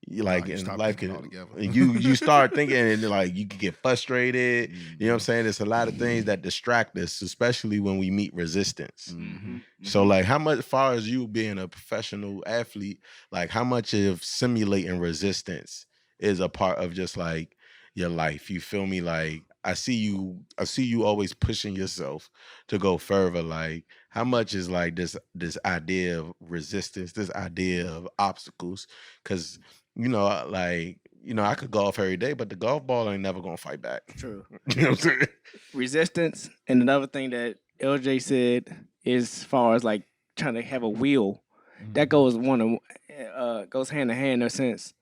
you in life can you start thinking and like you can get frustrated. You know what I'm saying? There's a lot of things that distract us, especially when we meet resistance. So like how much, as far as you being a professional athlete, like how much of simulating resistance is a part of just like your life? You feel me? Like I see you always pushing yourself to go further. Like how much is like this idea of resistance, this idea of obstacles? Because I could golf every day, but the golf ball ain't never gonna fight back. True. You know what I'm saying? Resistance, and another thing that LJ said is, as far as like trying to have a wheel, that goes goes hand in hand in a sense.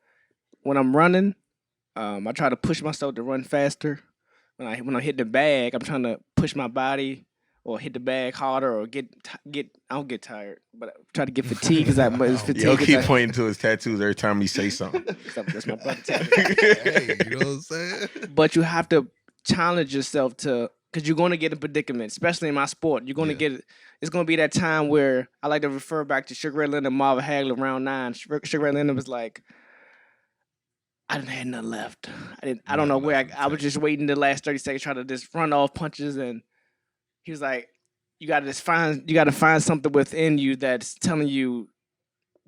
When I'm running, I try to push myself to run faster. When I hit the bag, I'm trying to push my body or hit the bag harder, or I don't get tired, but I try to get fatigued because fatigue. Yo, keep pointing to his tattoos every time he say something. That's my brother. Hey, you know what I'm saying? But you have to challenge yourself because you're going to get a predicament, especially in my sport. You're going to get it's going to be that time where I like to refer back to Sugar Ray Leonard and Marvin Hagler round 9. Sugar Ray Leonard was like, I didn't have nothing left. I don't know where I was just waiting the last 30 seconds, trying to just run off punches, and he was like, you got to find something within you that's telling you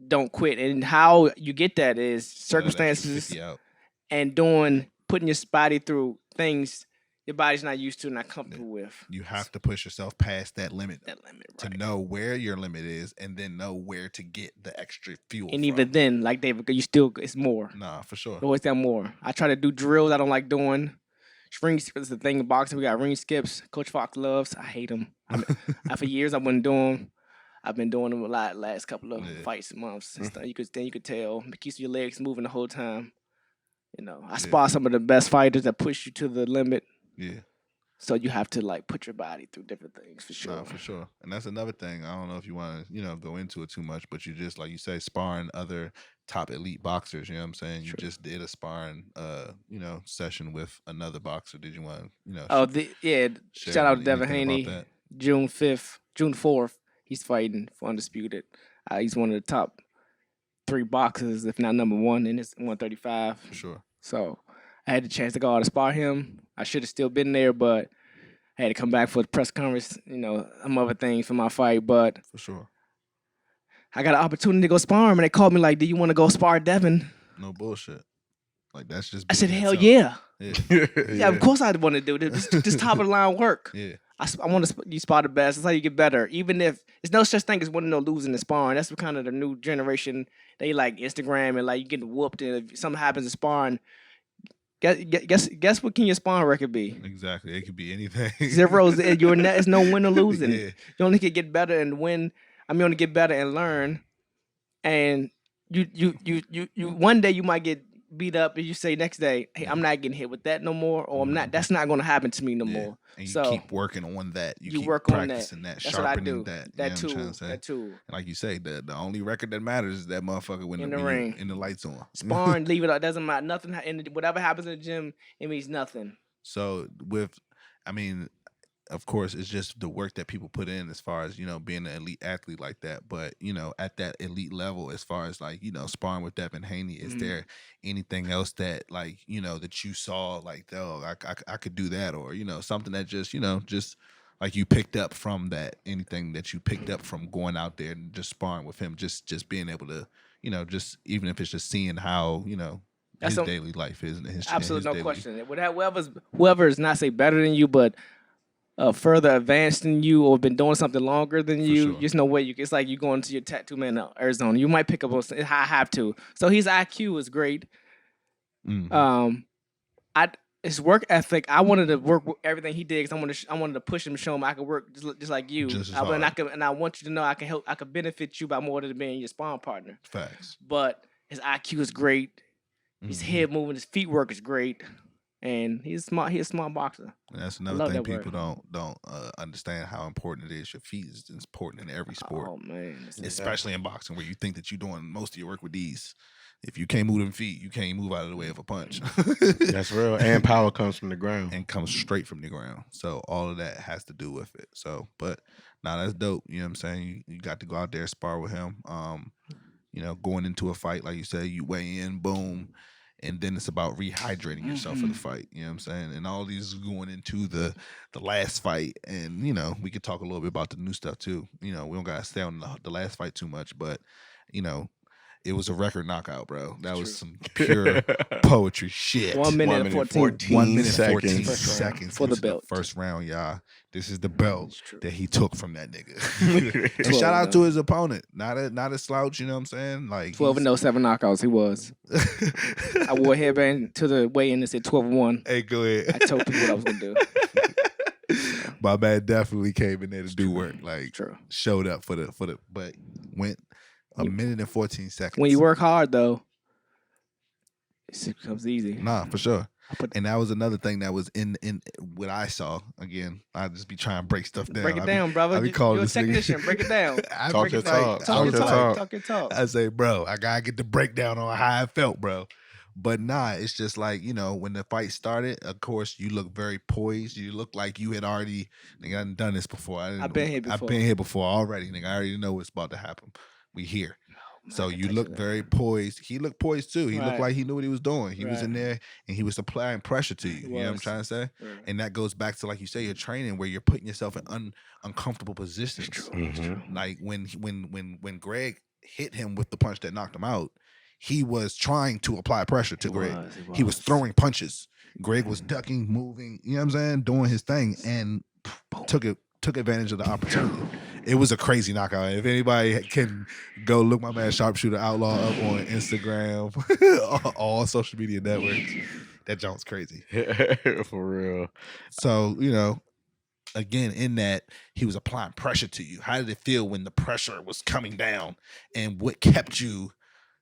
don't quit. And how you get that is circumstances and putting your body through things your body's not used to, not comfortable with. You have to push yourself past that limit. Right. To know where your limit is, and then know where to get the extra fuel. And even then, like David, it's more. Nah, for sure. Always got more. I try to do drills I don't like doing. Ring skips, the thing in boxing, we got ring skips. Coach Fox loves. I hate them. For years I wouldn't do them. I've been doing them a lot last couple of fights, months. And stuff. You could tell. It keeps your legs moving the whole time. You know, I spot some of the best fighters that push you to the limit. Yeah. So you have to like put your body through different things for sure. Nah, for sure. And that's another thing. I don't know if you want to, go into it too much, but you just, like you say, sparring other top elite boxers. You know what I'm saying? You just did a sparring, session with another boxer. Did you want to, shout out to Devin Haney. June 4th, he's fighting for Undisputed. He's one of the top 3 boxers, if not number 1, and it's 135. For sure. So I had the chance to go out and spar him. I should have still been there, but I had to come back for the press conference, some other things for my fight. But for sure, I got an opportunity to go spar him, and they called me like, do you want to go spar Devin? No bullshit. Like, that's just... I said, hell yeah. Yeah, of course I'd want to do this. This top of the line work. Yeah. I want to you spar the best. That's how you get better. Even if there's no such thing as winning or losing in sparring. That's what kind of the new generation. They like Instagram and like you getting whooped, and if something happens in sparring, guess what can your sparring record be? Exactly. It could be anything. 0. It's no win or losing. You only can get better and win. You only get better and learn. And you one day you might get beat up, and you say next day, hey, I'm not getting hit with that no more, or I'm not. That's not going to happen to me no more. And you so keep working on that. You keep work practicing on that. that, That's what I sharpening do. that. That you know tool. what I'm trying to say? That tool. And like you say, the only record that matters is that motherfucker when In the when ring. and the lights on. Sparring, leave it up. Doesn't matter. Nothing. Whatever happens in the gym, it means nothing. So of course, it's just the work that people put in as far as, being an elite athlete like that. But, at that elite level, as far as like, sparring with Devin Haney, is there anything else that like, that you saw like, oh, I could do that, or, something that just, just like you picked up from that, anything that you picked up from going out there and just sparring with him, just being able to, just even if it's just seeing how, his daily life is. And his absolutely, his no question. Whoever is not say better than you, but further advanced than you or been doing something longer than you, sure. There's no way it's like you going to your tattoo man in Arizona. You might pick up on. I have to. So his IQ is great. His work ethic. I wanted to work with everything he did because I wanted to push him, show him I could work just like you. And I want you to know I can help. I could benefit you by more than being your sparring partner. Facts. But his IQ is great. His head moving, his feet work is great. And he's smart. He's a smart boxer. And that's another thing people don't understand how important it is. Your feet is important in every sport. Oh man, especially in boxing, where you think that you're doing most of your work with these. If you can't move them feet, you can't move out of the way of a punch. That's real. And power comes from the ground. And comes straight from the ground. So all of that has to do with it. So, but that's dope. You know what I'm saying? You got to go out there, spar with him. Going into a fight, like you say, you weigh in, boom. And then it's about rehydrating yourself for the fight. You know what I'm saying? And all these going into the last fight. And, we could talk a little bit about the new stuff too. We don't got to stay on the last fight too much. But, it was a record knockout, bro. That was some pure poetry shit. 1 minute and 14 1 minute 14 seconds for the belt. First round, y'all. This is the belt that he took from that nigga. And shout out to his opponent. Not a slouch, you know what I'm saying? Like 12-0, 7 knockouts. He was. I wore a headband to the weigh-in and said 12-1. Hey, go ahead. I told people what I was gonna do. My man definitely came in there to do work. Like True. Showed up for the but went a minute and 14 seconds. When you work hard, though, it becomes easy. Nah, for sure. And that was another thing that was in what I saw. Again, I just be trying to break stuff down. Break it down, brother. You're a technician. Break it down. Talk your talk. Talk your talk. I say, bro, I gotta get the breakdown on how I felt, bro. But nah, it's just like, when the fight started, of course, you look very poised. You look like you had already, I done done this before. I've been here before already. I already know what's about to happen. We here. So you look very poised. He looked poised too. He looked like he knew what he was doing. He was in there and he was applying pressure to you. You know what I'm trying to say? Right. And that goes back to, like you say, your training where you're putting yourself in uncomfortable positions. Like when Greg hit him with the punch that knocked him out, he was trying to apply pressure to Greg. He was throwing punches. Greg was ducking, moving, you know what I'm saying, doing his thing, and took advantage of the opportunity. It was a crazy knockout. If anybody can go look my man Sharpshooter Outlaw up on Instagram, all social media networks, that junk's crazy. For real. So, again, in that, he was applying pressure to you. How did it feel when the pressure was coming down? And what kept you,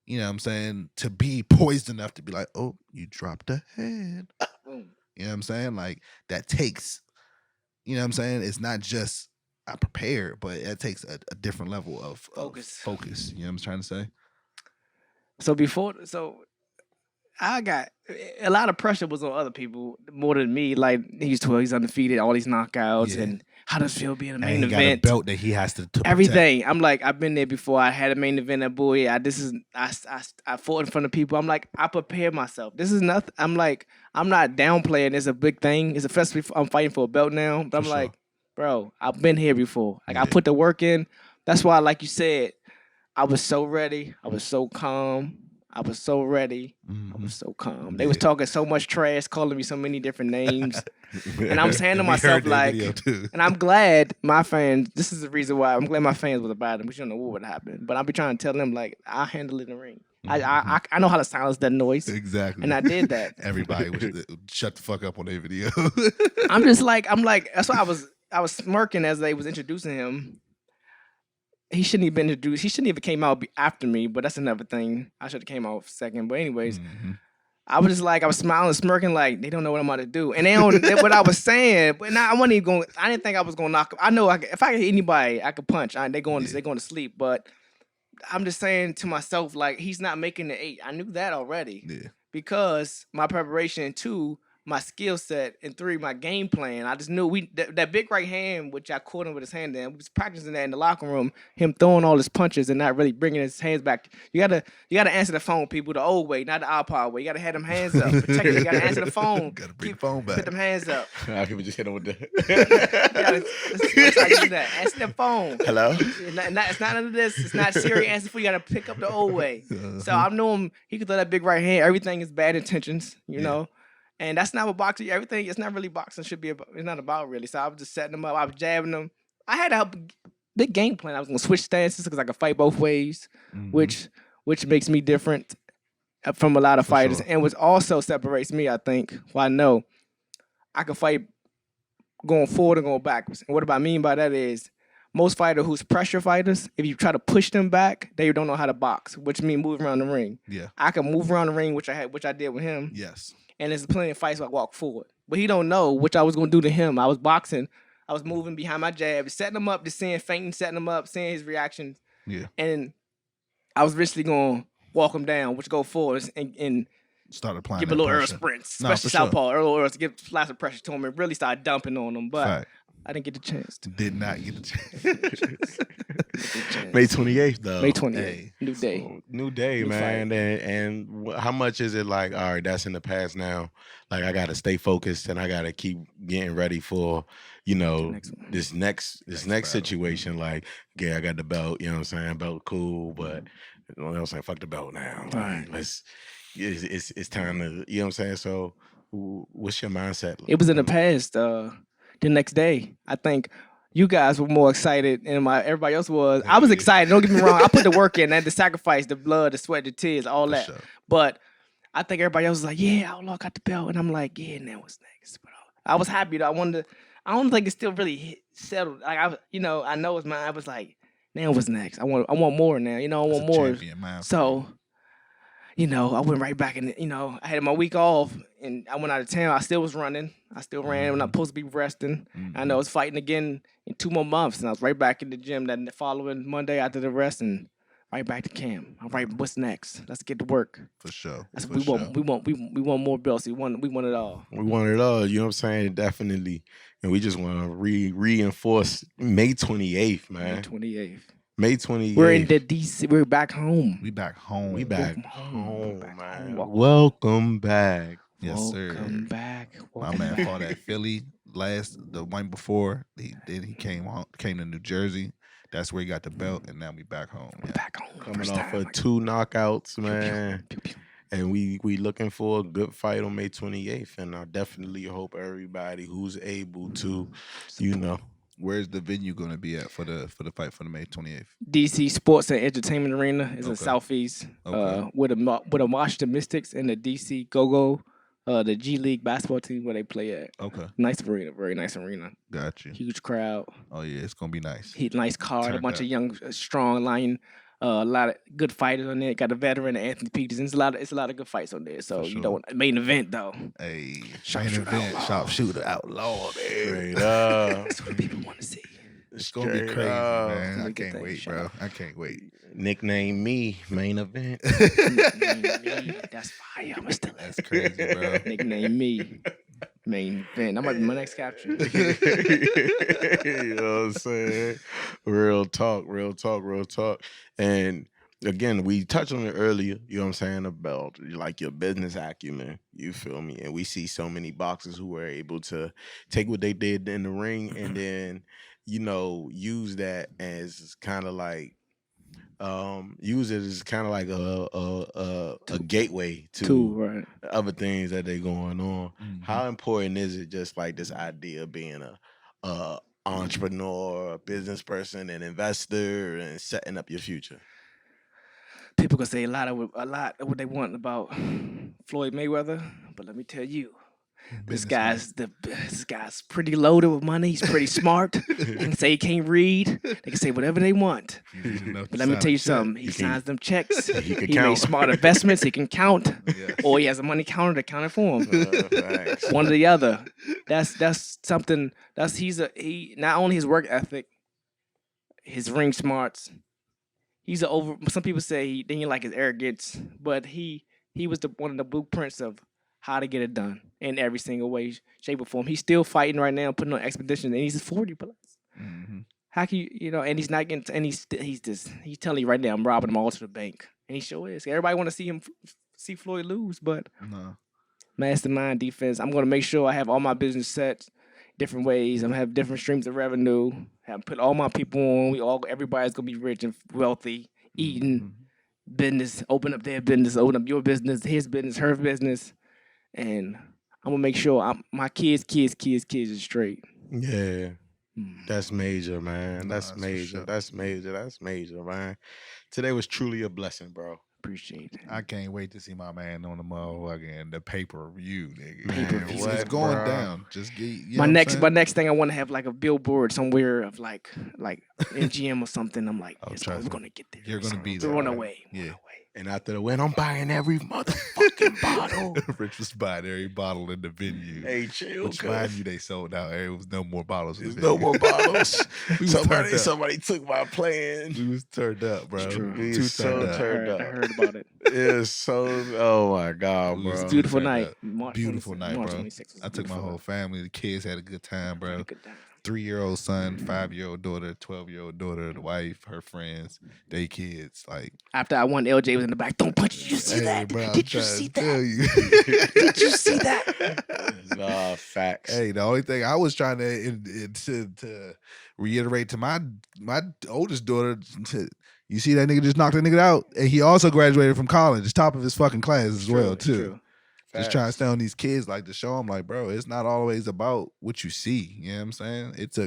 you know what I'm saying, to be poised enough to be like, oh, you dropped a head. You know what I'm saying? Like, that takes, you know what I'm saying? It's not just I prepared, but it takes a different level of focus. You know what I'm trying to say? So I got a lot of pressure was on other people more than me. Like he's undefeated, all these knockouts, and how does it feel being a main event? He got a belt that he has to everything. I'm like, I've been there before. I had a main event at Bowie. I fought in front of people. I'm like, I prepared myself. This is nothing. I'm like, I'm not downplaying. It's a big thing. It's especially I'm fighting for a belt now. But I'm like, bro, I've been here before. Like I put the work in. That's why, like you said, I was so ready. I was so calm. I was so ready. I was so calm. They was talking so much trash, calling me so many different names. And I'm saying to myself, like, and I'm glad my fans, this is the reason why I'm glad my fans was about it, but you don't know what would happen. But I'll be trying to tell them, like, I'll handle it in the ring. I know how to silence that noise. Exactly. And I did that. Everybody would shut the fuck up on their video. I'm like, that's why I was smirking as they was introducing him. He shouldn't have been introduced. He shouldn't even came out after me, but that's another thing. I should have came out second. But anyways, I was just like, I was smiling, smirking, like they don't know what I'm about to do, and they don't what I was saying. But now I wasn't even going. I didn't think I was going to knock. I know if I hit anybody, I could punch. They going to sleep. But I'm just saying to myself, like he's not making the 8. I knew that already. Yeah. Because my preparation, 2, my skill set, and 3, my game plan. I just knew that big right hand, which I caught him with his hand in. We was practicing that in the locker room. Him throwing all his punches and not really bringing his hands back. You gotta answer the phone, people, the old way, not the iPod way. You gotta have them hands up. Protect it. You gotta answer the phone. Gotta bring the phone back. Put them hands up. I people just hit him with the. That's how you do that. Answer the phone. Hello. It's not under this. It's not Siri answer for you. Gotta pick up the old way. So I know him. He could throw that big right hand. Everything is bad intentions, you know. And that's not what boxing. Everything. It's not really boxing. Should be about. It's not about really. So I was just setting them up. I was jabbing them. I had a big game plan. I was gonna switch stances because I could fight both ways, which makes me different from a lot of fighters, and which also separates me. I think. Well, I know I can fight going forward and going backwards. And what I mean by that is most fighters who's pressure fighters, if you try to push them back, they don't know how to box, which means move around the ring. Yeah. I can move around the ring, which I did with him. Yes. And there's plenty of fights where I walk forward. But he don't know what I was going to do to him. I was boxing. I was moving behind my jab, setting him up, just seeing fainting, setting him up, seeing his reactions. Yeah. And I was richly going to walk him down, which go forward and start applying give a little pressure. Earl sprints, especially southpaw, Earl to give lots of pressure to him and really start dumping on him. But I didn't get the chance to. Did not get the chance. May 28th though. May 28th. Hey. New day. So, new day, New man. And how much is it like? All right, that's in the past now. Like I got to stay focused and I got to keep getting ready for, this next situation. Like, I got the belt. You know what I'm saying? Belt cool, but you know what I'm saying? Fuck the belt now. Like, it's time to. You know what I'm saying? So, what's your mindset? It was in the past. The next day, I think you guys were more excited and everybody else was. I was excited. Don't get me wrong. I put the work in. I had to sacrifice the blood, the sweat, the tears, all that. Sure. But I think everybody else was like, yeah, Outlaw got the belt. And I'm like, yeah, now what's next? But I was happy though. I don't think it's still really settled. Like I know it's mine. I was like, now what's next? I want more now. I want more. So, I went right back and I had my week off and I went out of town. I still was running. I still ran when I'm supposed to be resting. I know I was fighting again in 2 more months, and I was right back in the gym that following Monday after the rest, and right back to camp. All right, what's next? Let's get to work. For sure. We want more belts. We want it all. We want it all. You know what I'm saying? Definitely. And we just want to reinforce May 28th, man. May 28th. May 28th. We're in the DC. We're back home. We back home. We back home, man. Welcome back. Yes, sir. Welcome back. My man fought at Philly the one before. He came to New Jersey. That's where he got the belt, and now we back home. We're back home. Coming off of 2 knockouts, man. And we looking for a good fight on May 28th. And I definitely hope everybody who's able to, Where's the venue going to be at for the fight for the May 28th? DC Sports and Entertainment Arena is in Southeast. With the Washington Mystics and the DC Go-Go, the G League basketball team where they play at. Okay. Nice arena, very nice arena. Got you. Huge crowd. Oh yeah, it's gonna be nice. Nice card, a bunch of young, strong lion. A lot of good fighters on there. Got a veteran, Anthony Peters. It's a lot of good fights on there. So sure. Main event though. Hey, Sharpshooter Outlaw, man. That's what people want to see. It's gonna be crazy, man. I can't wait, bro. I can't wait. Nickname me main event. That's fire. I'm still. That's crazy, bro. Nickname me main event. That might be my next caption. You know what I'm saying? Real talk. And again, we touched on it earlier, you know what I'm saying, about like your business acumen, you feel me? And we see so many boxers who were able to take what they did in the ring and then, use that as kind of like use it as kind of like a gateway to other things that they going on. Mm-hmm. How important is it just like this idea of being a entrepreneur, a business person, an investor, and setting up your future? People can say a lot of what they want about Floyd Mayweather, but let me tell you, This guy's pretty loaded with money. He's pretty smart. They can say he can't read. They can say whatever they want. But let me tell you something. He signs them checks. He can He count. makes smart investments. He can count, or he has a money counter to count it for him. One or the other. That's something. He not only his work ethic, his ring smarts. Some people say he didn't like his arrogance, but he was one of the blueprints of how to get it done in every single way, shape, or form. He's still fighting right now, putting on expeditions, and he's 40 plus. Mm-hmm. How can and he's not getting, and he's telling you right now, I'm robbing him all to the bank, and he sure is. Everybody want to see Floyd lose, but no. Mastermind defense. I'm gonna make sure I have all my business set different ways. I'm gonna have different streams of revenue. Have put all my people on. Everybody's gonna be rich and wealthy, eating. Business, open up their business, open up your business, his business, her business, and I'm gonna make sure my kids is straight. Yeah, that's major, man. No, That's major. sure. That's major. That's major, man. Today was truly a blessing, bro. Appreciate it. I can't wait to see my man on the motherfucking the pay-per-view, nigga. Man, It's going down. Just get my next thing I want to have like a billboard somewhere of like MGM or something. I'm like, we're gonna get there. You're gonna be there. We're on our way. Yeah. And after the win, I'm buying every motherfucking bottle. Rich was buying every bottle in the venue. Hey, chill, Which mind you, they sold out. There was no more bottles. There's no more bottles. We was turned up. somebody took my plan. We was turned up, bro. It's true. We Too so turned up. turned I up. heard about it. It's so. Oh my god, It bro. was It's a beautiful turned night. up. March Beautiful 26th. night, March bro. 26th was I took my beautiful. whole family. The kids had a good time, bro. Good time. 3-year-old son, 5-year-old daughter, 12-year-old daughter, the wife, her friends, they kids. Like, After I won, LJ was in the back. Don't punch. Did you see that? bro, Did you see that? Did you see that? Nah, facts. Hey, the only thing I was trying to reiterate to my oldest daughter, you see that nigga just knocked that nigga out, and he also graduated from college, top of his fucking class as well too. True. Just trying to stay on these kids, like to show them, like, bro, it's not always about what you see. You know what I'm saying? It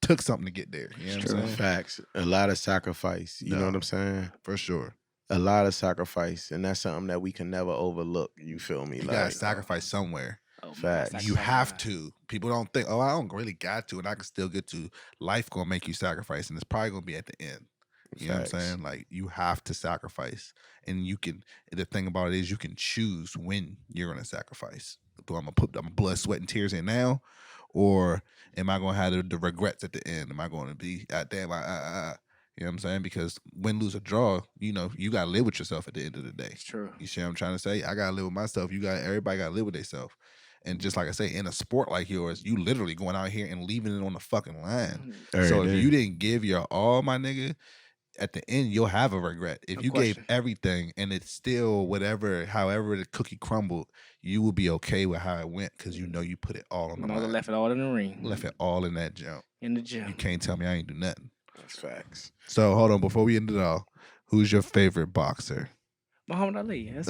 took something to get there. You know what I'm saying? Facts. A lot of sacrifice. You know what I'm saying? For sure. A lot of sacrifice, and that's something that we can never overlook. You feel me? You gotta sacrifice somewhere. Facts. You have to. People don't think, I don't really got to, and I can still get to. Life gonna make you sacrifice, and it's probably gonna be at the end. You know what I'm saying? Like, you have to sacrifice. And the thing about it is you can choose when you're gonna sacrifice. Do I'm gonna put blood, sweat, and tears in now, or am I gonna have the regrets at the end? Am I gonna be damn, you know what I'm saying? Because win, lose, or draw, you gotta live with yourself at the end of the day. It's true. You see what I'm trying to say? I gotta live with myself. Everybody gotta live with themselves. And just like I say, in a sport like yours, you literally going out here and leaving it on the fucking line. So if you didn't give your all, my nigga, at the end you'll have a regret. If you gave everything and it's still however the cookie crumbled, you will be okay with how it went because you put it all on the line. Left it all in the ring. Left it all in that jump. In the gym. You can't tell me I ain't do nothing. That's facts. So hold on, before we end it all, who's your favorite boxer? Muhammad Ali. That's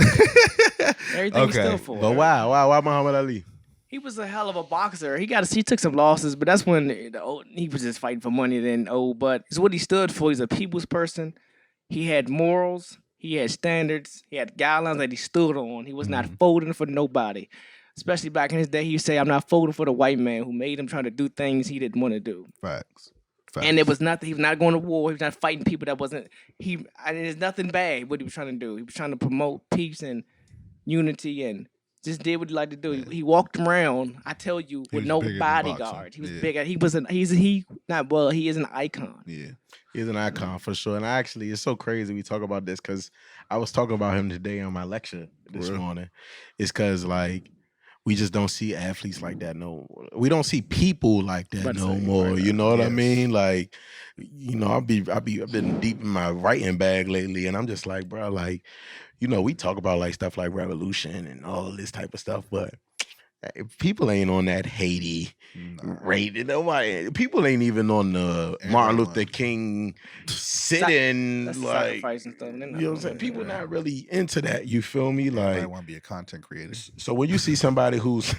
everything he stood for. But why Muhammad Ali? He was a hell of a boxer. He took some losses, but that's when he was just fighting for money then. But it's what he stood for. He's a people's person. He had morals. He had standards. He had guidelines that he stood on. He was not folding for nobody. Especially back in his day, he would say, I'm not folding for the white man who made him trying to do things he didn't want to do. Facts. And it was nothing. He was not going to war. He was not fighting people that wasn't. There's nothing bad what he was trying to do. He was trying to promote peace and unity and just did what he liked to do. He walked around, I tell you, with no bodyguard. He was bigger. He is an icon. Yeah. He's an icon for sure. And actually, it's so crazy we talk about this because I was talking about him today on my lecture this morning. It's because, like, we just don't see athletes like that no more. We don't see people like that no more. You know what I mean? Like, I've been deep in my writing bag lately, and I'm just like, bro, like, we talk about like stuff like revolution and all this type of stuff, but people ain't on that Haiti rate. People ain't even on the Martin Luther King sitting. Like, sacrifice and stuff. You know what I'm saying? People not really into that. You feel me? Like, I want to be a content creator. So when you see somebody who's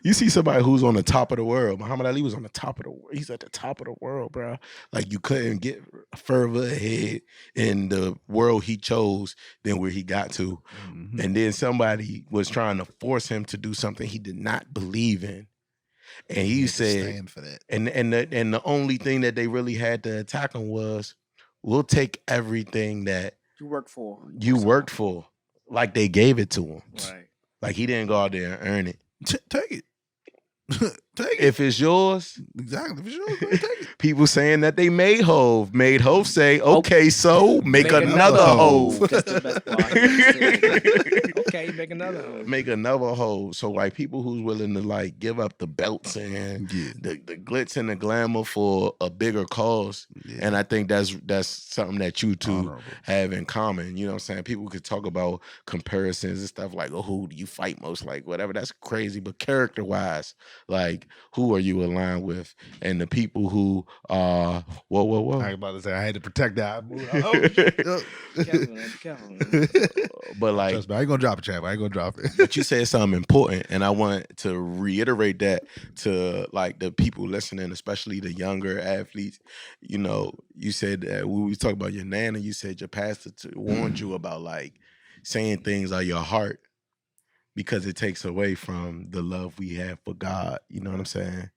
You see somebody who's on the top of the world. Muhammad Ali was on the top of the world. He's at the top of the world, bro. Like you couldn't get further ahead in the world he chose than where he got to. Mhm. And then somebody was trying to force him to do something he did not believe in. And he had to said, stand for that. and the only thing that they really had to attack him was, we'll take everything that You work for. you worked for, like they gave it to him. Right. Like he didn't go out there and earn it. Take it. Take it. If it's yours, Exactly. For sure. Go ahead, take it. people saying that they made Hove say, okay, so make another Hove. That's the best part. Okay, make another Hove. Make another Hove. So like people who's willing to like give up the belts and Yeah. the glitz and the glamour for a bigger cause. Yeah. And I think that's something that you two Honorable. have in common. You know what I'm saying? People could talk about comparisons and stuff like, oh, who do you fight most? Like whatever. That's crazy. But character wise, like who are you aligned with? And the people who I whoa. was about to say I had to protect that. Oh, shit. Be careful, man. But like, Trust me, I ain't gonna drop it, Chad. I ain't gonna drop it. but you said something important, and I want to reiterate that to like the people listening, especially the younger athletes. You know, you said that when we talk about your nana, you said your pastor warned you about like saying things out of your heart because it takes away from the love we have for God. You know what I'm saying?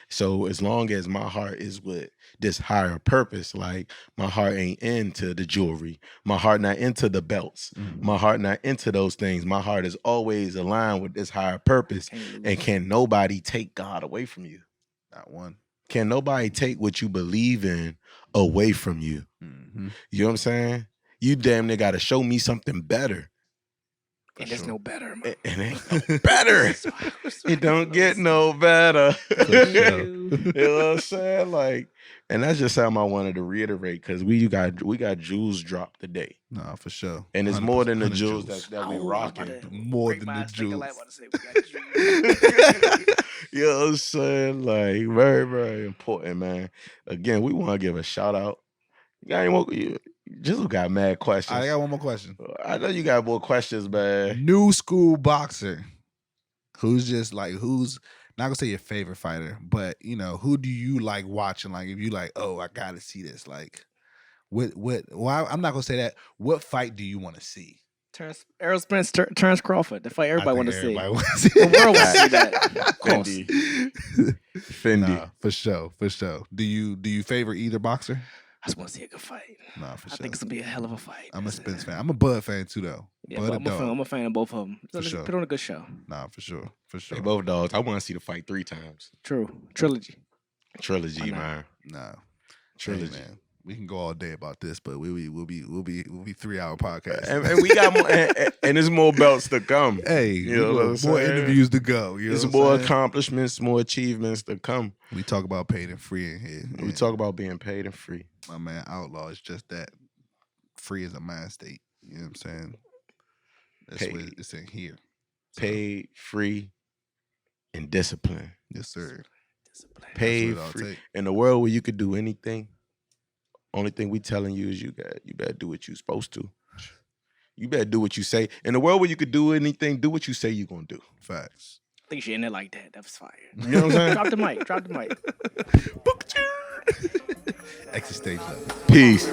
So as long as my heart is with this higher purpose, like my heart ain't into the jewelry, my heart not into the belts, my heart not into those things. My heart is always aligned with this higher purpose. And can nobody take God away from you? Not one. Can nobody take what you believe in away from you? Mm-hmm. You know what I'm saying? You damn near got to show me something better. And there's no better, man. It ain't no better. It don't get no better. You know what I'm saying? Like, and that's just something I wanted to reiterate because we got jewels dropped today. Nah, for sure. And it's more than the 100 jewels that we rocking. More than the jewels. You know what I'm saying? Like, very, very important, man. Again, we want to give a shout out. You got any more? Jizzle got mad questions. I got one more question. I know you got more questions, man. New school boxer. Who's not gonna say your favorite fighter, but you know, who do you like watching? Like if you like, oh, I gotta see this. Like I'm not gonna say that. What fight do you want to see? Errol Spence, Terrence Crawford. The fight everybody want to see. Everybody wanna see. The world wants to see that. Of course. Fendi. Nah, for sure. Do you favor either boxer? I just want to see a good fight. Nah, for I sure. think it's gonna be a hell of a fight. I'm a Spence fan. I'm a Bud fan too, though. Yeah, Bud but I'm a fan of both of them. So For sure. Put on a good show. Nah, for sure. They both dogs. I want to see the fight 3 times. True. Trilogy. Trilogy, man. Nah. Trilogy. Hey, man. We can go all day about this, but we'll be 3-hour podcast. And we got more, and there's more belts to come. Hey, you know what I'm more saying? interviews to go. You know There's what more I'm saying? accomplishments, more achievements to come. We talk about paid and free in here. We talk about being paid and free. My man Outlaw is just that. Free as a mind state. You know what I'm saying? That's Paid. what it's in here. So, Paid, free, and discipline. yes, sir. Discipline. Paid, That's what it'll free. take. In a world where you could do anything, only thing we telling you is you better do what you're supposed to. You better do what you say. In a world where you could do anything, do what you say you're gonna do. Facts. I think you should end it like that. That was fire. You know what I'm saying? Drop the mic. Drop the mic. Exit stage left. Peace.